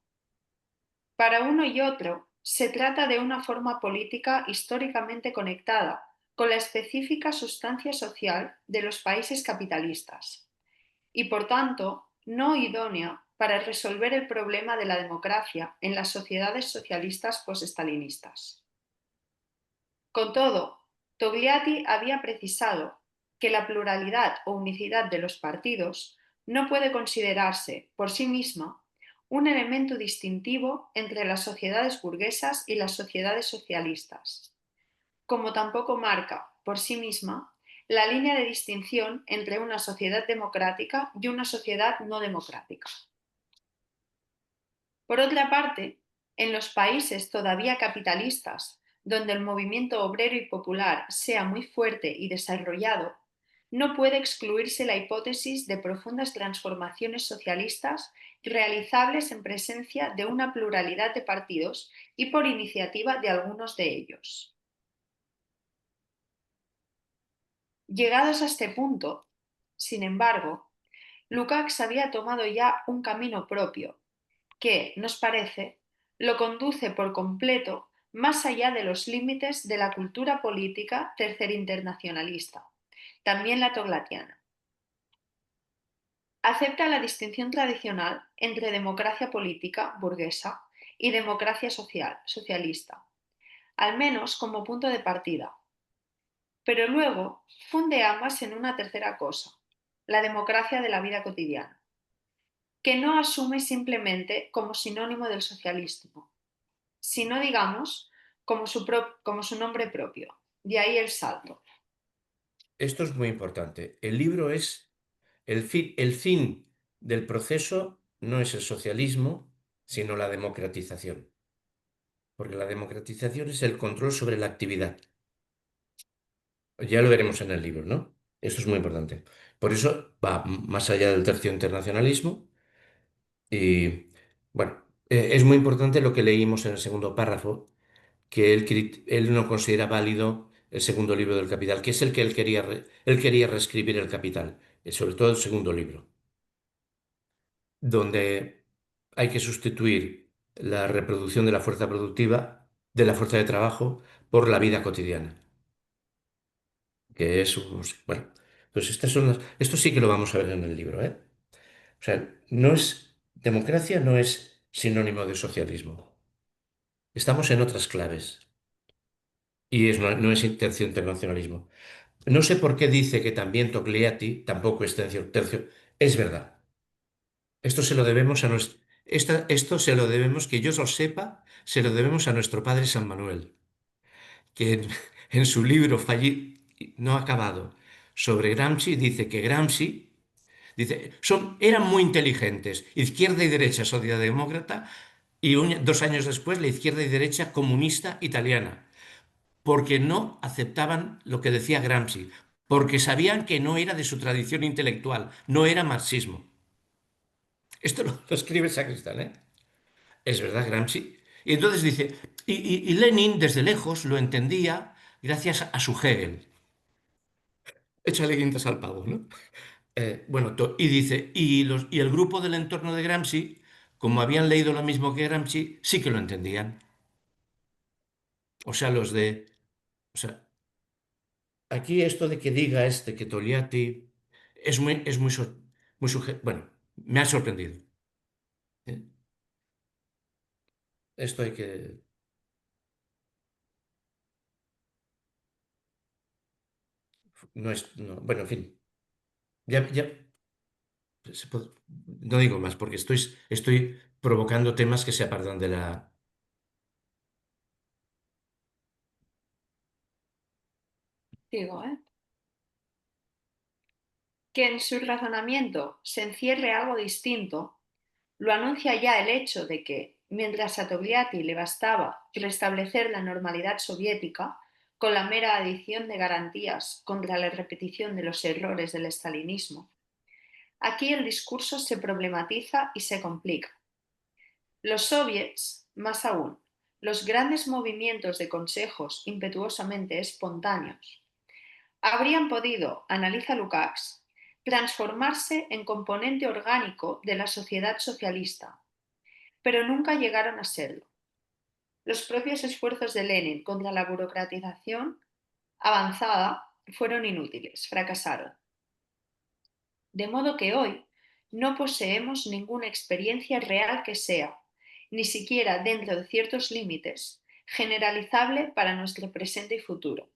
Speaker 4: Para uno y otro, se trata de una forma política históricamente conectada con la específica sustancia social de los países capitalistas y, por tanto, no idónea para resolver el problema de la democracia en las sociedades socialistas postestalinistas. Con todo, Togliatti había precisado que la pluralidad o unicidad de los partidos no puede considerarse por sí misma un elemento distintivo entre las sociedades burguesas y las sociedades socialistas, como tampoco marca por sí misma la línea de distinción entre una sociedad democrática y una sociedad no democrática. Por otra parte, en los países todavía capitalistas, donde el movimiento obrero y popular sea muy fuerte y desarrollado, no puede excluirse la hipótesis de profundas transformaciones socialistas realizables en presencia de una pluralidad de partidos y por iniciativa de algunos de ellos. Llegados a este punto, sin embargo, Lukács había tomado ya un camino propio que, nos parece, lo conduce por completo más allá de los límites de la cultura política tercerinternacionalista, también la toglatiana. Acepta la distinción tradicional entre democracia política, burguesa, y democracia social, socialista, al menos como punto de partida. Pero luego funde ambas en una tercera cosa, la democracia de la vida cotidiana, que no asume simplemente como sinónimo del socialismo, sino, digamos, como su nombre propio. De ahí el salto.
Speaker 2: Esto es muy importante. El libro es el fin del proceso no es el socialismo, sino la democratización. Porque la democratización es el control sobre la actividad. Ya lo veremos en el libro, ¿no? Esto es muy importante. Por eso va más allá del tercio internacionalismo y, bueno, es muy importante lo que leímos en el segundo párrafo, que él no considera válido el segundo libro del Capital, que es el que él quería reescribir el Capital, sobre todo el segundo libro, donde hay que sustituir la reproducción de la fuerza productiva, de la fuerza de trabajo, por la vida cotidiana, que es, bueno, pues esto sí que lo vamos a ver en el libro, ¿eh? O sea, democracia no es sinónimo de socialismo. Estamos en otras claves. Y no es tercio internacionalismo. No sé por qué dice que también Togliatti tampoco es tercio. Es verdad. Esto se lo debemos a esto se lo debemos, que yo lo sepa, se lo debemos a nuestro padre San Manuel, que en su libro no acabado sobre Gramsci dice que Gramsci eran muy inteligentes, izquierda y derecha socialdemócrata, y 2 años después la izquierda y derecha comunista italiana, porque no aceptaban lo que decía Gramsci, porque sabían que no era de su tradición intelectual, no era marxismo. Esto lo escribe Sacristán, ¿eh? Es verdad, Gramsci. Y entonces dice, y Lenin desde lejos lo entendía gracias a su Hegel. Échale guindas al pavo, ¿no? Bueno, y dice, y el grupo del entorno de Gramsci, como habían leído lo mismo que Gramsci, sí que lo entendían. O sea, o sea, aquí esto de que diga que Togliatti bueno, me ha sorprendido. ¿Eh? Esto hay que... bueno, en fin. Ya, no digo más porque estoy provocando temas que se apartan de la...
Speaker 4: Digo, que en su razonamiento se encierre algo distinto, lo anuncia ya el hecho de que, mientras a Togliatti le bastaba restablecer la normalidad soviética con la mera adición de garantías contra la repetición de los errores del estalinismo, aquí el discurso se problematiza y se complica. Los soviets, más aún, los grandes movimientos de consejos impetuosamente espontáneos habrían podido, analiza Lukács, transformarse en componente orgánico de la sociedad socialista, pero nunca llegaron a serlo. Los propios esfuerzos de Lenin contra la burocratización avanzada fueron inútiles, fracasaron. De modo que hoy no poseemos ninguna experiencia real que sea, ni siquiera dentro de ciertos límites, generalizable para nuestro presente y futuro.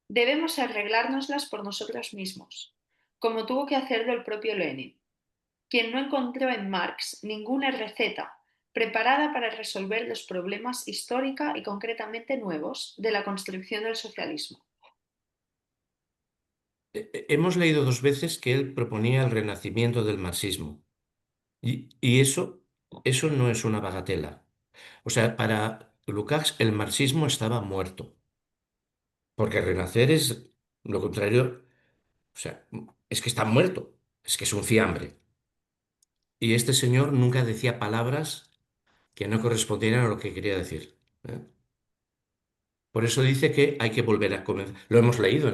Speaker 4: Debemos arreglárnoslas por nosotros mismos, como tuvo que hacerlo el propio Lenin, quien no encontró en Marx ninguna receta preparada para resolver los problemas histórica y concretamente nuevos de la construcción del socialismo.
Speaker 2: Hemos leído 2 veces que él proponía el renacimiento del marxismo. Y eso no es una bagatela. O sea, para Lukács el marxismo estaba muerto, porque renacer es lo contrario, o sea, es que está muerto, es que es un fiambre. Y este señor nunca decía palabras que no correspondieran a lo que quería decir. ¿Eh? Por eso dice que hay que volver a comenzar. Lo hemos leído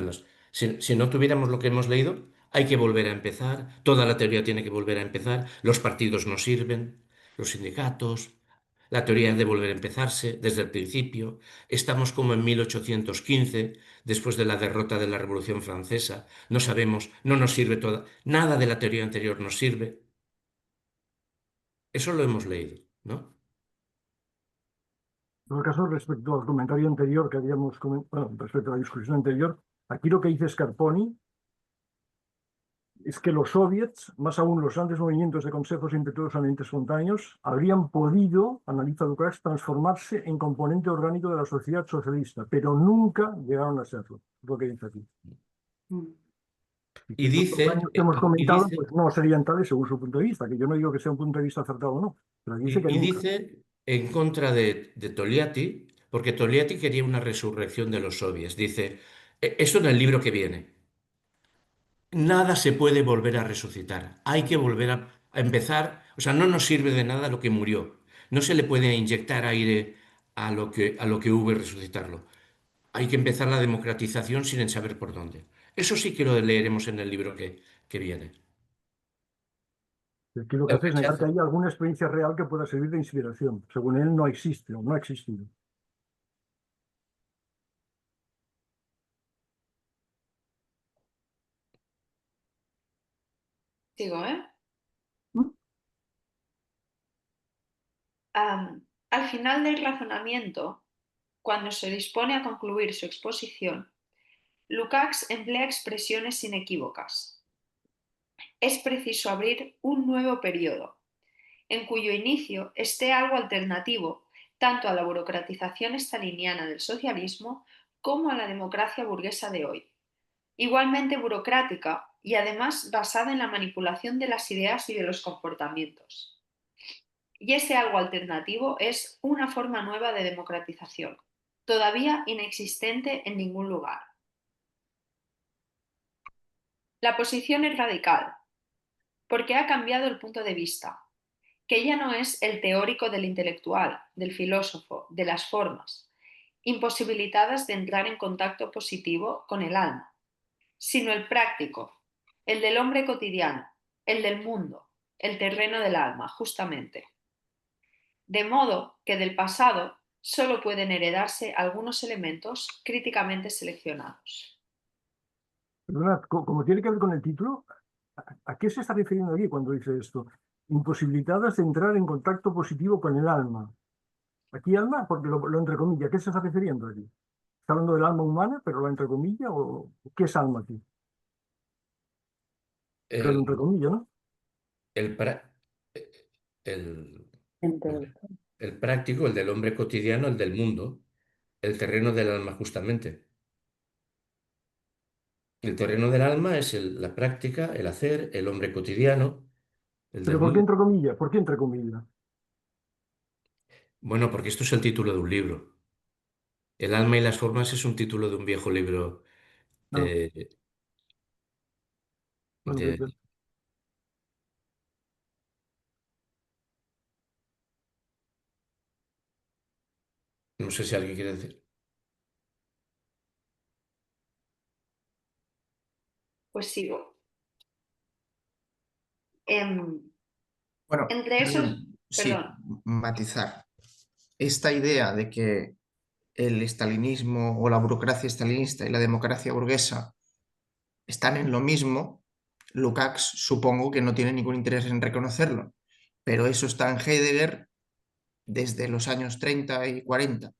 Speaker 2: si no tuviéramos lo que hemos leído, hay que volver a empezar. Toda la teoría tiene que volver a empezar. Los partidos no sirven, los sindicatos. La teoría de volver a empezarse desde el principio. Estamos como en 1815, después de la derrota de la Revolución Francesa. No sabemos, no nos sirve toda. Nada de la teoría anterior nos sirve. Eso lo hemos leído, ¿no?
Speaker 5: En todo caso, respecto al comentario anterior que habíamos comentado, bueno, respecto a la discusión anterior, aquí lo que dice Scarponi es que los soviets, más aún los grandes movimientos de consejos impetuosamente espontáneos, habrían podido, analiza Lukács, transformarse en componente orgánico de la sociedad socialista, pero nunca llegaron a serlo, es lo que dice aquí.
Speaker 2: Y
Speaker 5: Los
Speaker 2: dice,
Speaker 5: daños que hemos
Speaker 2: y
Speaker 5: comentado
Speaker 2: dice
Speaker 5: pues, no serían tales según su punto de vista, que yo no digo que sea un punto de vista acertado o no, pero dice que
Speaker 2: Y
Speaker 5: nunca.
Speaker 2: dice en contra de Togliatti, porque Togliatti quería una resurrección de los soviets. Dice, eso en el libro que viene, nada se puede volver a resucitar, hay que volver a empezar, o sea, no nos sirve de nada lo que murió, no se le puede inyectar aire a lo que hubo y resucitarlo. Hay que empezar la democratización sin saber por dónde. Eso sí que lo leeremos en el libro que viene.
Speaker 5: Aquí lo que
Speaker 2: El
Speaker 5: hace es negar que
Speaker 2: rechazo.
Speaker 5: haya alguna experiencia real que pueda servir de inspiración. Según él, no existe o no ha existido.
Speaker 4: Sigo, ¿eh?
Speaker 3: ¿Mm?
Speaker 4: Al final del razonamiento, cuando se dispone a concluir su exposición, Lukács emplea expresiones inequívocas. Es preciso abrir un nuevo periodo, en cuyo inicio esté algo alternativo tanto a la burocratización staliniana del socialismo como a la democracia burguesa de hoy, igualmente burocrática y además basada en la manipulación de las ideas y de los comportamientos. Y ese algo alternativo es una forma nueva de democratización, todavía inexistente en ningún lugar. La posición es radical, porque ha cambiado el punto de vista, que ya no es el teórico del intelectual, del filósofo, de las formas, imposibilitadas de entrar en contacto positivo con el alma, sino el práctico, el del hombre cotidiano, el del mundo, el terreno del alma, justamente. De modo que del pasado solo pueden heredarse algunos elementos críticamente seleccionados.
Speaker 5: Perdona, como tiene que ver con el título, ¿a qué se está refiriendo aquí cuando dice esto? Imposibilitadas de entrar en contacto positivo con el alma. Aquí alma, porque lo entrecomilla. ¿A qué se está refiriendo aquí? ¿Está hablando del alma humana, pero lo entrecomilla? ¿O qué es alma aquí? Que lo
Speaker 2: El,
Speaker 5: entrecomilla, ¿no?
Speaker 2: el, pra- el,
Speaker 3: Entre-
Speaker 2: el práctico, el del hombre cotidiano, el del mundo, el terreno del alma justamente. El terreno del alma es la práctica, el hacer, el hombre cotidiano, el
Speaker 5: ¿Pero
Speaker 2: del
Speaker 5: por qué
Speaker 2: mundo.
Speaker 5: entrecomilla? ¿Por qué entrecomilla?
Speaker 2: Bueno, porque esto es el título de un libro. El alma y las formas es un título de un viejo libro
Speaker 5: Ah,
Speaker 2: de,
Speaker 5: bueno,
Speaker 2: de- No sé si alguien quiere decir.
Speaker 4: Pues sigo.
Speaker 6: Bueno,
Speaker 4: Entre esos,
Speaker 6: sí,
Speaker 4: perdón,
Speaker 6: matizar. Esta idea de que el estalinismo o la burocracia estalinista y la democracia burguesa están en lo mismo, Lukács supongo que no tiene ningún interés en reconocerlo, pero eso está en Heidegger desde los años 30 y 40.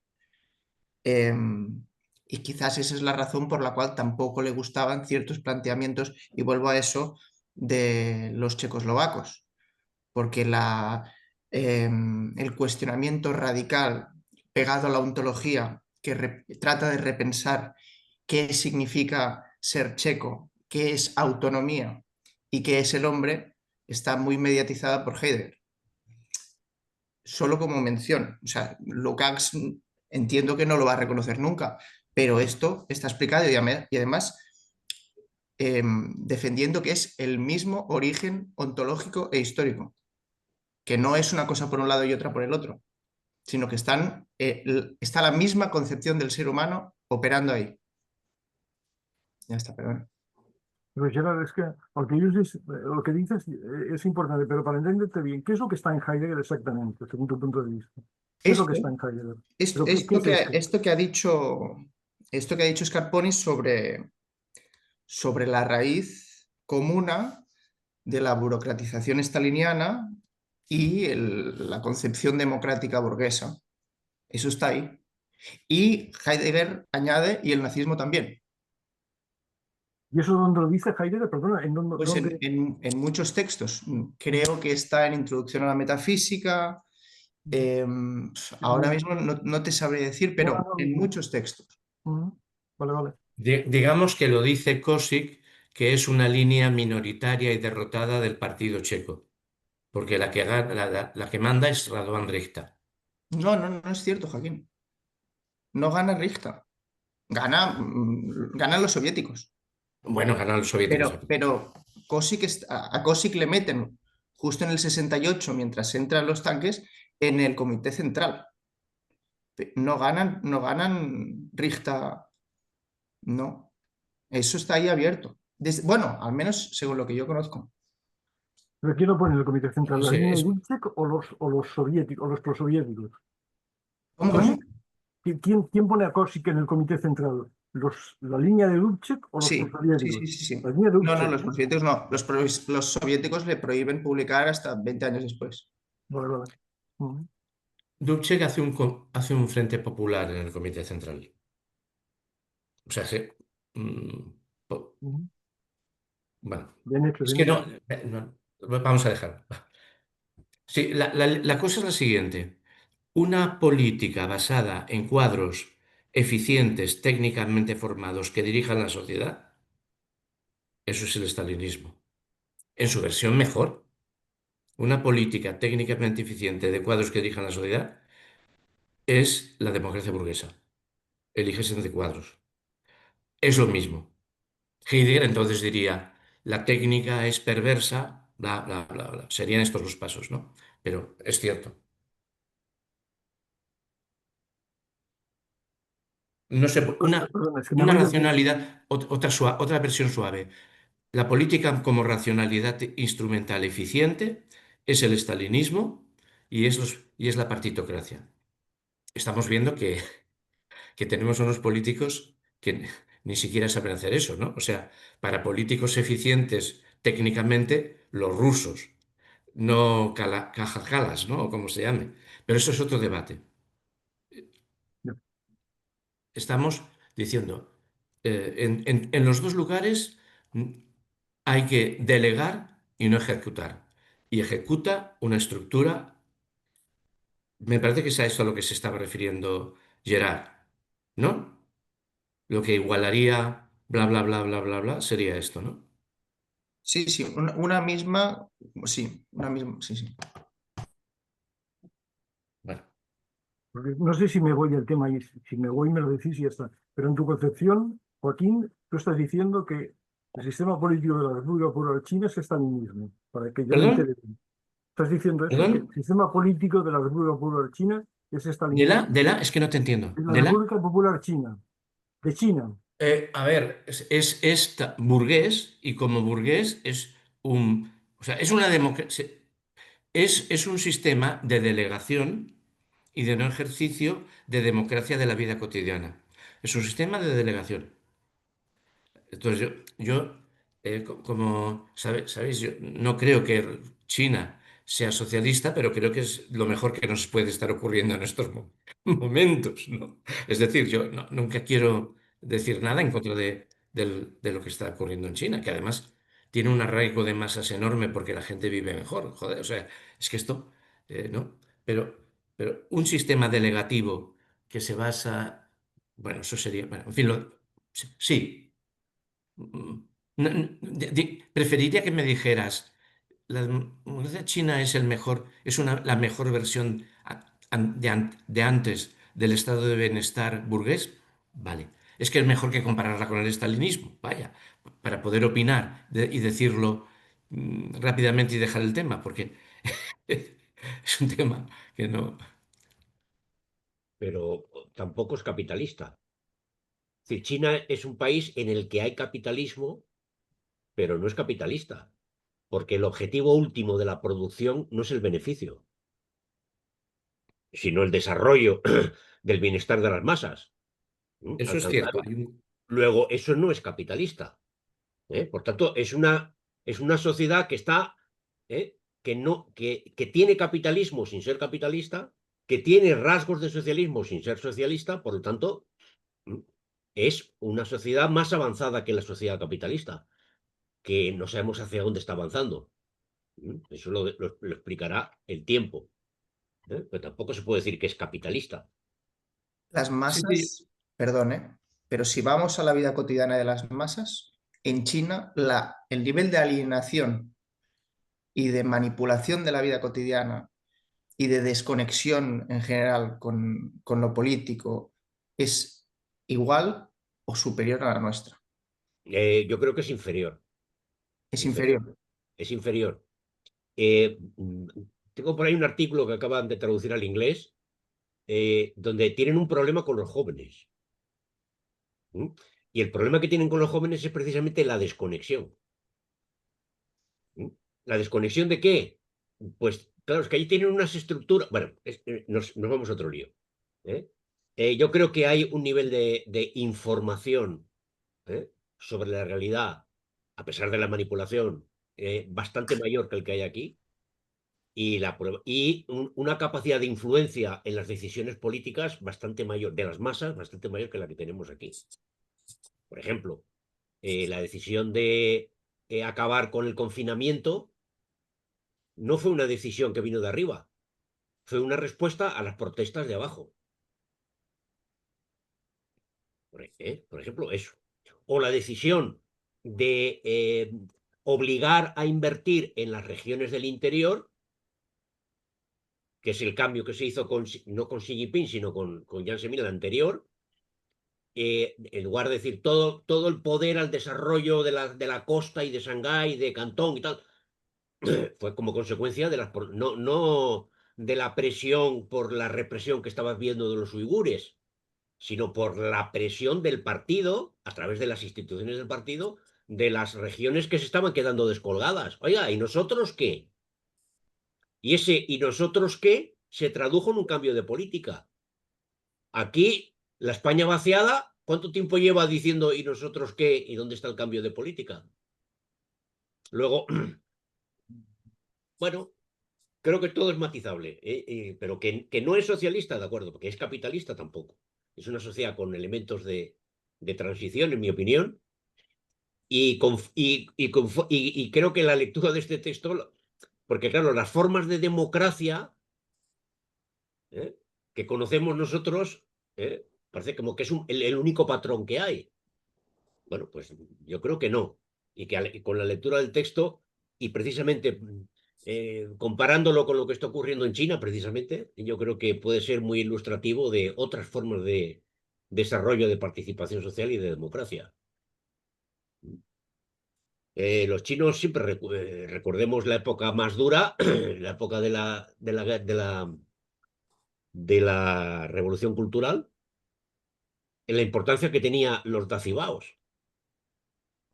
Speaker 6: Y quizás esa es la razón por la cual tampoco le gustaban ciertos planteamientos, y vuelvo a eso, de los checoslovacos, porque el cuestionamiento radical pegado a la ontología que trata de repensar qué significa ser checo, qué es autonomía y qué es el hombre, está muy mediatizada por Heidegger. Solo como mención, o sea, Lukács entiendo que no lo va a reconocer nunca, pero esto está explicado y además defendiendo que es el mismo origen ontológico e histórico, que no es una cosa por un lado y otra por el otro, sino que está la misma concepción del ser humano operando ahí. Ya está, perdón.
Speaker 5: Pero Gerard, es que lo que dices es importante, pero para entenderte bien, ¿qué es lo que está en Heidegger exactamente, según tu punto de vista? ¿Qué es lo que está en Heidegger? ¿Pero qué es esto?
Speaker 6: Esto que ha dicho Scarponi sobre la raíz comuna de la burocratización staliniana y la concepción democrática burguesa. Eso está ahí. Y Heidegger añade, y el nazismo también.
Speaker 5: ¿Y eso dónde lo dice Heidegger? Perdona,
Speaker 6: Pues
Speaker 5: dónde?
Speaker 6: en muchos textos. Creo que está en Introducción a la Metafísica. Ahora mismo no te sabré decir, pero en muchos textos.
Speaker 5: Vale, vale.
Speaker 2: Digamos que lo dice Kosik, que es una línea minoritaria y derrotada del partido checo, porque la que manda es Radovan Richta.
Speaker 6: No es cierto, Joaquín. No gana Richter. Ganan los soviéticos.
Speaker 2: Bueno, ganan los soviéticos.
Speaker 6: Pero a Kosik le meten justo en el 68, mientras entran los tanques, en el Comité Central. No ganan Richter. No. Eso está ahí abierto. Bueno, al menos según lo que yo conozco.
Speaker 5: ¿Pero quién lo pone en el Comité Central?
Speaker 2: No
Speaker 5: ¿La
Speaker 2: sé,
Speaker 5: línea de Dubček o los soviéticos, o los prosoviéticos?
Speaker 6: ¿Cómo?
Speaker 5: ¿Quién pone a Kosik en el Comité Central? ¿La línea de Dubček o los
Speaker 6: Sí.
Speaker 5: prosoviéticos? La línea de
Speaker 6: No,
Speaker 5: Dubček.
Speaker 6: los soviéticos no. Los soviéticos le prohíben publicar hasta 20 años después.
Speaker 5: Vale, vale.
Speaker 2: Dubček hace un frente popular en el Comité Central. O sea, bueno,
Speaker 5: Bien hecho,
Speaker 2: es
Speaker 5: bien
Speaker 2: que
Speaker 5: hecho.
Speaker 2: no, vamos a dejar. Sí, la cosa es la siguiente. Una política basada en cuadros eficientes, técnicamente formados, que dirijan la sociedad, eso es el estalinismo. En su versión mejor. Una política técnicamente eficiente de cuadros que dirijan la sociedad es la democracia burguesa. Eliges entre cuadros. Es lo mismo. Heidegger entonces diría, la técnica es perversa, bla, bla, bla, bla. Serían estos los pasos, ¿no? Pero es cierto. No sé,
Speaker 5: Perdón, es que me
Speaker 2: una
Speaker 5: voy del tema.
Speaker 2: racionalidad, otra versión suave. La política como racionalidad instrumental eficiente es el estalinismo y es la partitocracia. Estamos viendo que tenemos unos políticos que ni siquiera saben hacer eso, ¿no? O sea, para políticos eficientes técnicamente, los rusos, no cajacalas, ¿no? O como se llame. Pero eso es otro debate. Estamos diciendo, en los dos lugares hay que delegar y no ejecutar. Y ejecuta una estructura. Me parece que es a esto a lo que se estaba refiriendo Gerard, ¿no? Lo que igualaría, bla, bla, bla, bla, bla, bla, sería esto, ¿no?
Speaker 6: Sí, una misma, sí, sí.
Speaker 2: Bueno,
Speaker 5: Porque no sé si me voy del tema y si me voy me lo decís y ya está. Pero en tu concepción, Joaquín, tú estás diciendo que el sistema político de la República Popular China es estalinismo, para que yo me
Speaker 2: ¿perdón?
Speaker 5: entere bien. ¿Estás diciendo eso? ¿Que el
Speaker 2: ¿Perdón?
Speaker 5: sistema político de la República Popular China es estalinista.
Speaker 2: Es que no te entiendo.
Speaker 5: De la República Popular China. De China.
Speaker 2: A ver, es burgués y como burgués es un, o sea, es una democracia, es un sistema de delegación y de no ejercicio de democracia de la vida cotidiana. Es un sistema de delegación. Entonces como sabéis, yo no creo que China sea socialista, pero creo que es lo mejor que nos puede estar ocurriendo en estos momentos, ¿no? Es decir, yo nunca quiero decir nada en contra de lo que está ocurriendo en China, que además tiene un arraigo de masas enorme porque la gente vive mejor, joder, o sea, es que esto, ¿no? Pero un sistema delegativo que se basa, bueno, eso sería, bueno, en fin, sí. Preferiría que me dijeras, la democracia china es la mejor versión de antes del estado de bienestar burgués. Vale. Es que es mejor que compararla con el estalinismo. Vaya, para poder opinar y decirlo rápidamente y dejar el tema, porque es un tema que no.
Speaker 8: Pero tampoco es capitalista. Es decir, China es un país en el que hay capitalismo, pero no es capitalista, porque el objetivo último de la producción no es el beneficio, sino el desarrollo del bienestar de las masas.
Speaker 2: Eso es
Speaker 8: Alcanzar.
Speaker 2: cierto.
Speaker 8: Luego, eso no es capitalista. Por tanto, es una sociedad que está, que tiene capitalismo sin ser capitalista, que tiene rasgos de socialismo sin ser socialista, por lo tanto, es una sociedad más avanzada que la sociedad capitalista, que no sabemos hacia dónde está avanzando. Eso lo explicará el tiempo. Pero tampoco se puede decir que es capitalista.
Speaker 6: Las masas, perdón, pero si vamos a la vida cotidiana de las masas, en China el nivel de alienación y de manipulación de la vida cotidiana y de desconexión en general con lo político es igual o superior a la nuestra.
Speaker 8: Yo creo que es inferior.
Speaker 6: Es inferior.
Speaker 8: Es inferior. Tengo por ahí un artículo que acaban de traducir al inglés, donde tienen un problema con los jóvenes. Y el problema que tienen con los jóvenes es precisamente la desconexión. ¿La desconexión de qué? Pues claro, es que ahí tienen unas estructuras. Bueno, nos vamos a otro lío. Yo creo que hay un nivel de información sobre la realidad, a pesar de la manipulación, bastante mayor que el que hay aquí. Y una capacidad de influencia en las decisiones políticas bastante mayor, de las masas, bastante mayor que la que tenemos aquí. Por ejemplo, la decisión de acabar con el confinamiento no fue una decisión que vino de arriba, fue una respuesta a las protestas de abajo. Por ejemplo, eso. O la decisión de obligar a invertir en las regiones del interior, que es el cambio que se hizo no con Xi Jinping, sino con Jiang Zemin, el anterior, en lugar de decir todo el poder al desarrollo de la costa y de Shanghái, de Cantón y tal, fue como consecuencia de no de la presión por la represión que estabas viendo de los uigures, sino por la presión del partido, a través de las instituciones del partido, de las regiones que se estaban quedando descolgadas. Oiga, ¿y nosotros qué? Y ese ¿y nosotros qué? Se tradujo en un cambio de política. Aquí, la España vaciada, ¿cuánto tiempo lleva diciendo ¿y nosotros qué? ¿Y dónde está el cambio de política? Luego, bueno, creo que todo es matizable, pero que no es socialista, de acuerdo, porque es capitalista tampoco. Es una sociedad con elementos de transición, en mi opinión, y creo que la lectura de este texto, porque claro, las formas de democracia que conocemos nosotros, parece como que es el único patrón que hay. Bueno, pues yo creo que no. Y que con la lectura del texto y precisamente comparándolo con lo que está ocurriendo en China, precisamente, yo creo que puede ser muy ilustrativo de otras formas de desarrollo de participación social y de democracia. Los chinos siempre recordemos la época más dura, la época de de la Revolución Cultural en la importancia que tenían los dacibaos,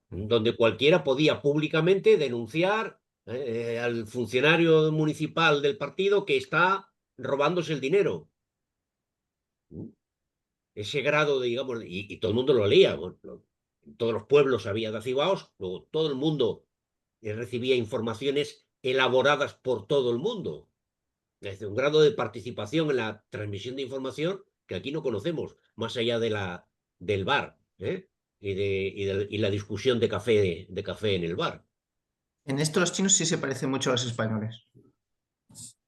Speaker 8: donde cualquiera podía públicamente denunciar al funcionario municipal del partido que está robándose el dinero. Ese grado de, digamos, y todo el mundo lo leía. Bueno, en todos los pueblos había dacibaos, luego todo el mundo recibía informaciones elaboradas por todo el mundo. Es decir, un grado de participación en la transmisión de información que aquí no conocemos, más allá del bar, ¿eh? Y la discusión de café en el bar.
Speaker 6: En esto los chinos sí se parecen mucho a los españoles,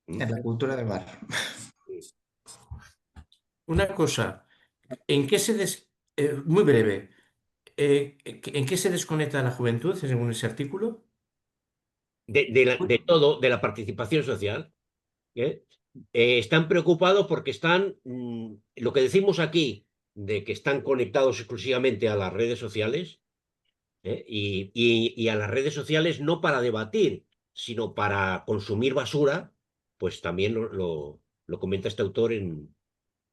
Speaker 6: en la cultura del bar.
Speaker 2: Una cosa, ¿en qué muy breve, ¿en qué se desconecta la juventud según ese artículo?
Speaker 8: De todo, de la participación social. ¿Eh? Están preocupados porque están, lo que decimos aquí, de que están conectados exclusivamente a las redes sociales, y a las redes sociales no para debatir, sino para consumir basura, pues también lo comenta este autor en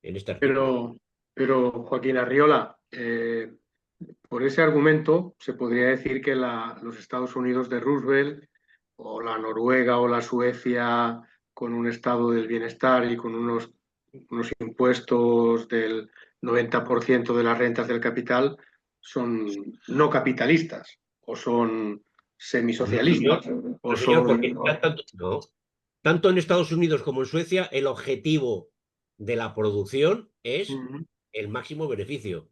Speaker 8: este artículo.
Speaker 1: Pero Joaquín Arriola, por ese argumento se podría decir que los Estados Unidos de Roosevelt o la Noruega o la Suecia con un estado del bienestar y con unos impuestos del 90% de las rentas del capital son no capitalistas o son semisocialistas.
Speaker 8: No, señor, porque tanto en Estados Unidos como en Suecia el objetivo de la producción es el máximo beneficio.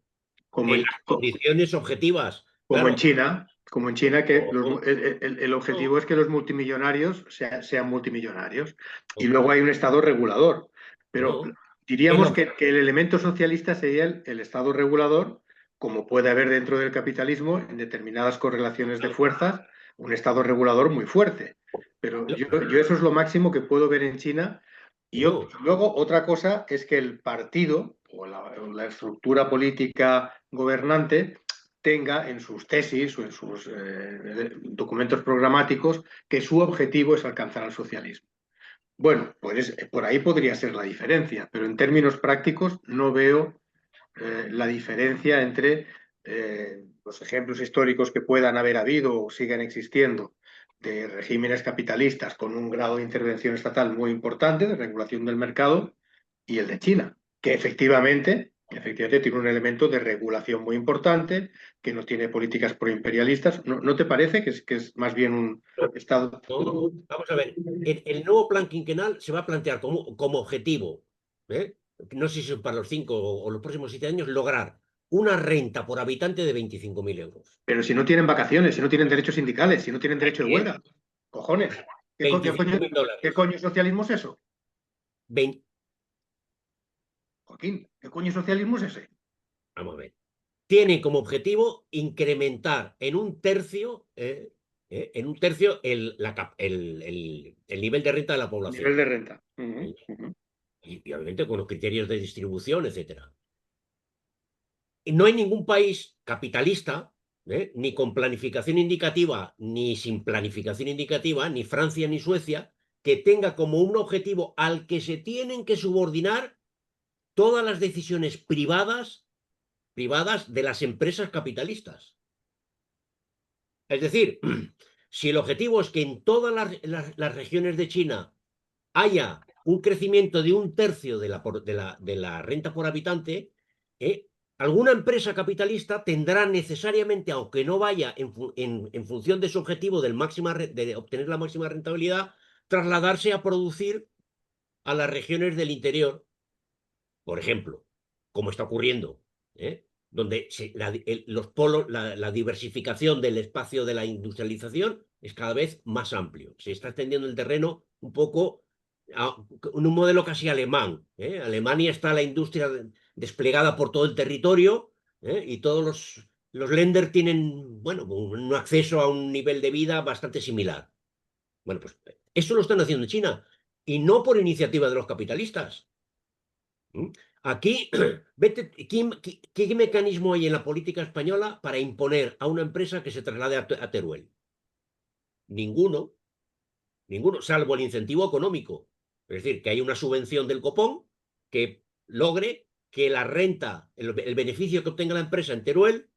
Speaker 8: En las condiciones objetivas.
Speaker 1: Como
Speaker 8: Claro.
Speaker 1: en China, que el objetivo es que los multimillonarios sean multimillonarios. Y luego hay un Estado regulador. Pero diríamos que el elemento socialista sería el Estado regulador, como puede haber dentro del capitalismo en determinadas correlaciones de fuerzas, un Estado regulador muy fuerte. Pero yo eso es lo máximo que puedo ver en China. Y luego otra cosa es que el partido o la estructura política gobernante tenga en sus tesis o en sus documentos programáticos que su objetivo es alcanzar al socialismo. Bueno, pues por ahí podría ser la diferencia, pero en términos prácticos no veo la diferencia entre los ejemplos históricos que puedan haber habido o sigan existiendo de regímenes capitalistas con un grado de intervención estatal muy importante, de regulación del mercado, y el de China, que efectivamente tiene un elemento de regulación muy importante, que no tiene políticas proimperialistas. ¿No te parece que es más bien un Estado?
Speaker 8: No, vamos a ver, el nuevo plan quinquenal se va a plantear como objetivo, no sé si para los 5 o los próximos 7 años, lograr una renta por habitante de 25.000 euros.
Speaker 1: Pero si no tienen vacaciones, si no tienen derechos sindicales, si no tienen derecho de huelga, cojones. ¿Qué coño socialismo es eso? Joaquín, ¿qué coño socialismo es ese?
Speaker 8: Vamos a ver. Tiene como objetivo incrementar en un tercio el nivel de renta de la población.
Speaker 1: Nivel de renta.
Speaker 8: Y obviamente con los criterios de distribución, etcétera. Y no hay ningún país capitalista, ni con planificación indicativa, ni sin planificación indicativa, ni Francia ni Suecia, que tenga como un objetivo al que se tienen que subordinar todas las decisiones privadas de las empresas capitalistas. Es decir, si el objetivo es que en todas las regiones de China haya un crecimiento de un tercio de la renta por habitante, alguna empresa capitalista tendrá necesariamente, aunque no vaya en función de su objetivo de obtener la máxima rentabilidad, trasladarse a producir a las regiones del interior, por ejemplo, como está ocurriendo, donde los polos, la diversificación del espacio de la industrialización es cada vez más amplio. Se está extendiendo el terreno un poco en un modelo casi alemán. Alemania está la industria desplegada por todo el territorio, y todos los Länder tienen, bueno, un acceso a un nivel de vida bastante similar. Bueno, pues eso lo están haciendo en China, y no por iniciativa de los capitalistas. Aquí, ¿qué mecanismo hay en la política española para imponer a una empresa que se traslade a Teruel? Ninguno, salvo el incentivo económico. Es decir, que hay una subvención del copón que logre que la renta, el beneficio que obtenga la empresa en Teruel,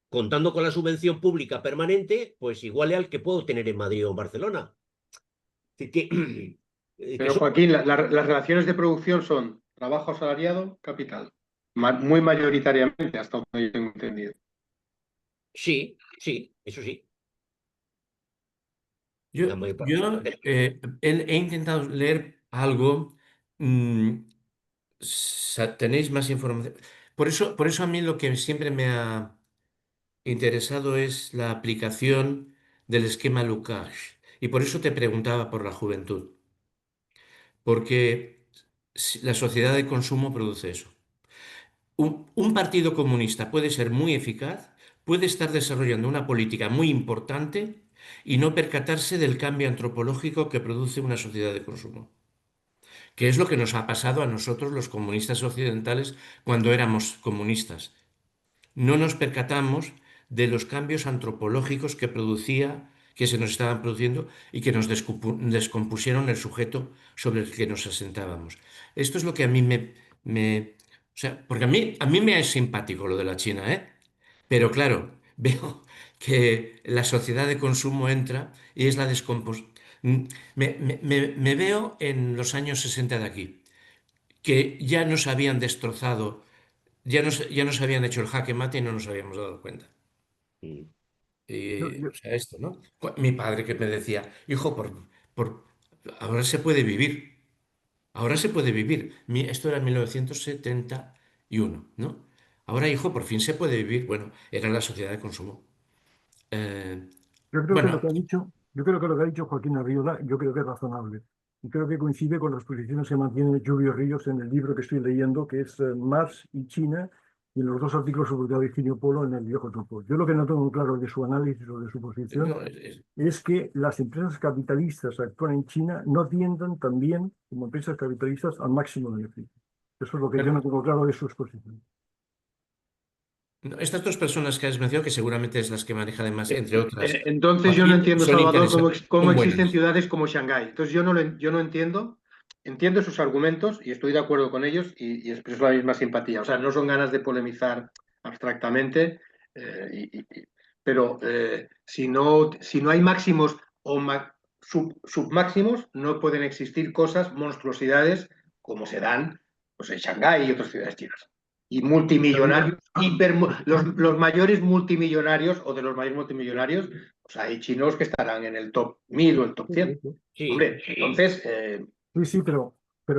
Speaker 8: contando con la subvención pública permanente, pues iguale al que puedo tener en Madrid o en Barcelona. Así que,
Speaker 1: Pero Joaquín, las relaciones de producción son trabajo asalariado, capital. Muy mayoritariamente, hasta donde yo tengo entendido.
Speaker 8: sí, eso sí.
Speaker 2: Yo he intentado leer algo. ¿Tenéis más información? Por eso a mí lo que siempre me ha interesado es la aplicación del esquema Lukács. Y por eso te preguntaba por la juventud. Porque la sociedad de consumo produce eso. Un partido comunista puede ser muy eficaz, puede estar desarrollando una política muy importante y no percatarse del cambio antropológico que produce una sociedad de consumo, que es lo que nos ha pasado a nosotros los comunistas occidentales cuando éramos comunistas. No nos percatamos de los cambios antropológicos que se nos estaban produciendo y que nos descompusieron el sujeto sobre el que nos asentábamos. Esto es lo que a mí o sea, porque a mí me es simpático lo de la China, ¿eh? Pero claro, veo que la sociedad de consumo entra y es la descomposición. Me veo en los años 60 de aquí, que ya nos habían destrozado, ya nos habían hecho el jaque mate y no nos habíamos dado cuenta. O sea, esto, ¿no? Mi padre que me decía, hijo, ahora se puede vivir. Ahora se puede vivir. Esto era en 1971, ¿no? Ahora, hijo, por fin se puede vivir. Bueno, era la sociedad de consumo.
Speaker 5: Yo creo que lo que ha dicho, yo creo que lo que ha dicho Joaquín Arriola, yo creo que es razonable. Y creo que coincide con las posiciones que mantiene Julio Ríos en el libro que estoy leyendo, que es Marx y China, y en los dos artículos sobre Virginio Polo en el viejo topo. Yo lo que no tengo claro de su análisis o de su posición es que las empresas capitalistas que actúan en China no tiendan también, como empresas capitalistas, al máximo beneficio. Eso es lo que yo no tengo claro de su exposición.
Speaker 2: Estas dos personas que has mencionado, que seguramente es las que maneja además, entre otras.
Speaker 1: Entonces yo no entiendo, Salvador, cómo existen
Speaker 2: buenas
Speaker 1: ciudades como Shanghái. Entonces yo no entiendo sus argumentos y estoy de acuerdo con ellos y expreso la misma simpatía. O sea, no son ganas de polemizar abstractamente, pero si no hay máximos o submáximos, no pueden existir cosas, monstruosidades, como se dan pues, en Shanghái y otras ciudades chinas. Y multimillonarios, los mayores multimillonarios o de los mayores multimillonarios, pues hay chinos que estarán en el top 1000 o el top 100.
Speaker 8: Sí,
Speaker 1: hombre, entonces...
Speaker 5: Sí, pero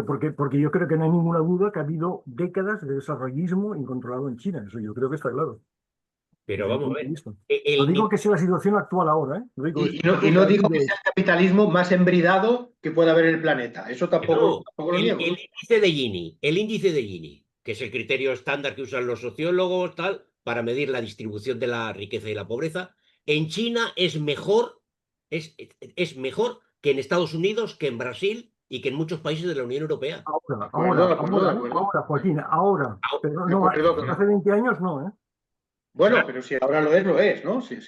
Speaker 5: porque yo creo que no hay ninguna duda que ha habido décadas de desarrollismo incontrolado en China. Eso yo creo que está claro.
Speaker 8: Pero vamos a ver.
Speaker 5: No digo que sea la situación actual ahora, ¿eh?
Speaker 1: Y no digo que sea el capitalismo más embridado que pueda haber en el planeta. Eso tampoco lo niego.
Speaker 8: El índice de Gini, que es el criterio estándar que usan los sociólogos, tal, para medir la distribución de la riqueza y la pobreza, en China es mejor que en Estados Unidos, que en Brasil y que en muchos países de la Unión Europea.
Speaker 5: Ahora, Joaquín, ahora. Pero no, hace 20 años no, ¿eh?
Speaker 1: Bueno, pero si ahora lo es, ¿no? Sí.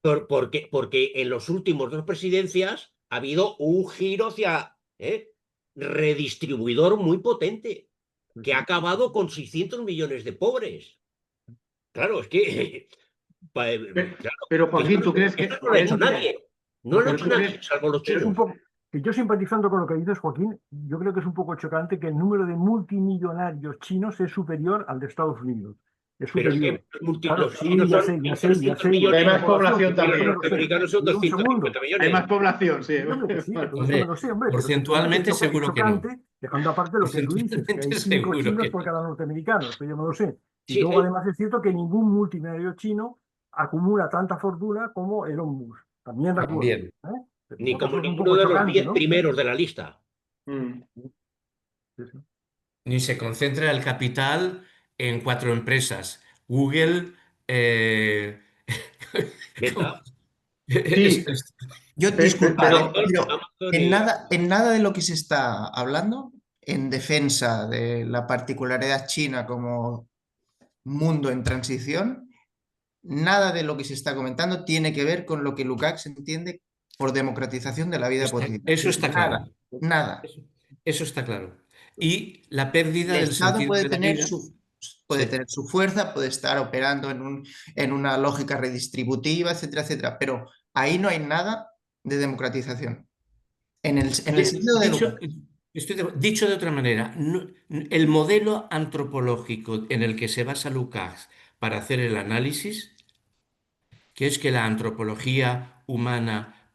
Speaker 8: Porque en los últimos dos presidencias ha habido un giro hacia redistribuidor muy potente, que ha acabado con 600 millones de pobres. Claro, es que...
Speaker 1: Pero Joaquín, ¿tú crees que...?
Speaker 8: No lo ha hecho nadie. No lo ha hecho nadie, salvo los chinos.
Speaker 5: Que yo simpatizando con lo que dices, Joaquín, yo creo que es un poco chocante que el número de multimillonarios chinos es superior al de Estados Unidos. Es superior.
Speaker 8: Pero es que
Speaker 5: ya sé.
Speaker 1: Hay más población también.
Speaker 8: Los americanos son 250 millones.
Speaker 1: Hay más población, sí.
Speaker 2: Porcentualmente seguro que no.
Speaker 5: Dejando aparte lo que tú dices, que hay 5 chinos por cada norteamericano, esto yo no lo sé. Y luego además es cierto que ningún multimillonario chino acumula tanta fortuna como Elon Musk. También de acuerdo.
Speaker 8: Ni como ninguno de los 10 primeros de la lista.
Speaker 2: Ni se concentra el capital en 4 empresas. Google...
Speaker 6: Yo, disculpa, pero en nada de lo que se está hablando, en defensa de la particularidad china como mundo en transición, nada de lo que se está comentando tiene que ver con lo que Lukács entiende por democratización de la vida política.
Speaker 2: Eso está claro.
Speaker 6: Nada.
Speaker 2: Eso está claro. y la pérdida
Speaker 6: El
Speaker 2: del
Speaker 6: Estado
Speaker 2: sentido
Speaker 6: puede
Speaker 2: de la
Speaker 6: tener
Speaker 2: vida.
Speaker 6: puede
Speaker 2: Sí.
Speaker 6: tener su fuerza, puede estar operando en una lógica redistributiva, etcétera, etcétera, pero ahí no hay nada de democratización. En el sentido de Lucas.
Speaker 2: Dicho de otra manera, el modelo antropológico en el que se basa Lukács para hacer el análisis, que es que la antropología humana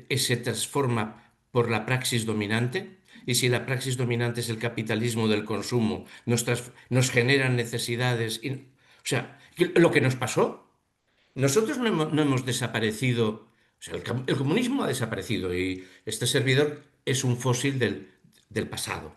Speaker 2: se transforma por la praxis dominante, y si la praxis dominante es el capitalismo del consumo, nos generan necesidades. O sea, lo que nos pasó, nosotros no hemos desaparecido, o sea, el comunismo ha desaparecido y este servidor es un fósil del pasado.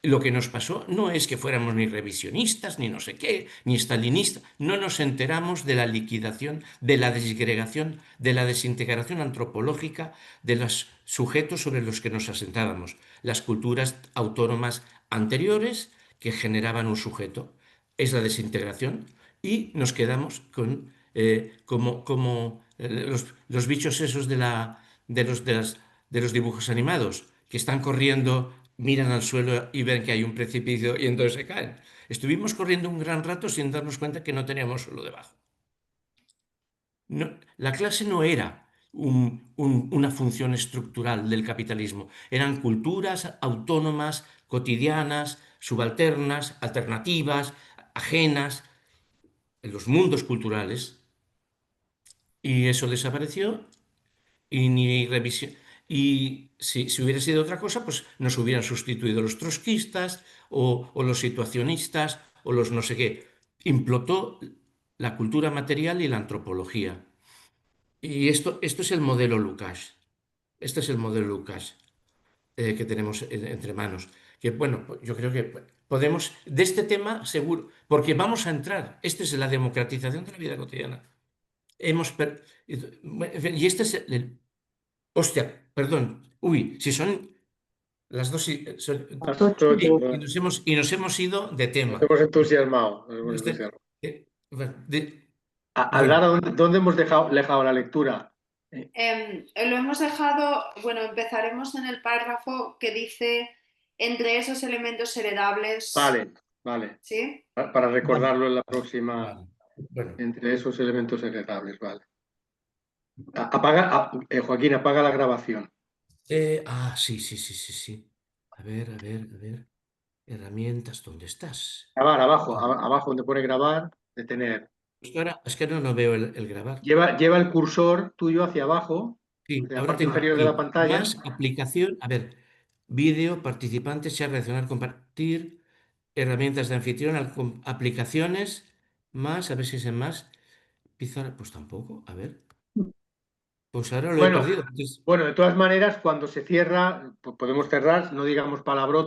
Speaker 2: Lo que nos pasó no es que fuéramos ni revisionistas, ni no sé qué, ni stalinistas. No nos enteramos de la liquidación, de la disgregación, de la desintegración antropológica de los sujetos sobre los que nos asentábamos. Las culturas autónomas anteriores que generaban un sujeto. Es la desintegración y nos quedamos con, los bichos esos de los dibujos animados que están corriendo, miran al suelo y ven que hay un precipicio y entonces se caen. Estuvimos corriendo un gran rato sin darnos cuenta que no teníamos suelo debajo. La clase no era una función estructural del capitalismo. Eran culturas autónomas, cotidianas, subalternas, alternativas, ajenas, en los mundos culturales. Y eso desapareció y ni revisión. Y si hubiera sido otra cosa, pues nos hubieran sustituido los trotskistas o los situacionistas o los no sé qué. Implotó la cultura material y la antropología. Y esto es el modelo Lukács. Este es el modelo Lukács que tenemos entre manos. Que bueno, yo creo que podemos, de este tema seguro, porque vamos a entrar. Esta es la democratización de la vida cotidiana. Y este es hostia, perdón. Uy, si son las dos
Speaker 1: Las 8,
Speaker 2: y nos hemos ido de tema.
Speaker 1: nos hemos entusiasmado. Aldara, ¿dónde hemos dejado la lectura?
Speaker 4: Lo hemos dejado, bueno, empezaremos en el párrafo que dice entre esos elementos heredables.
Speaker 1: Vale.
Speaker 4: ¿Sí?
Speaker 1: Para recordarlo en la próxima.
Speaker 2: Vale. Bueno.
Speaker 1: Entre esos elementos heredables, vale. Joaquín, apaga la grabación.
Speaker 2: Sí. A ver. Herramientas, ¿dónde estás?
Speaker 1: Grabar, abajo donde pone grabar, detener.
Speaker 2: Es que no veo el grabar.
Speaker 1: Lleva el cursor tuyo hacia abajo,
Speaker 2: Sí,
Speaker 1: hacia la
Speaker 2: ahora
Speaker 1: parte
Speaker 2: tengo
Speaker 1: inferior de
Speaker 2: aquí
Speaker 1: la pantalla.
Speaker 2: más aplicación. A ver, vídeo, participantes, chat, reaccionar, compartir, herramientas de anfitrión, aplicaciones, más, a ver si es en más. Pizarra, pues tampoco, a ver. Pues ahora lo he perdido.
Speaker 1: Bueno, de todas maneras, cuando se cierra, pues podemos cerrar, no digamos palabrotas.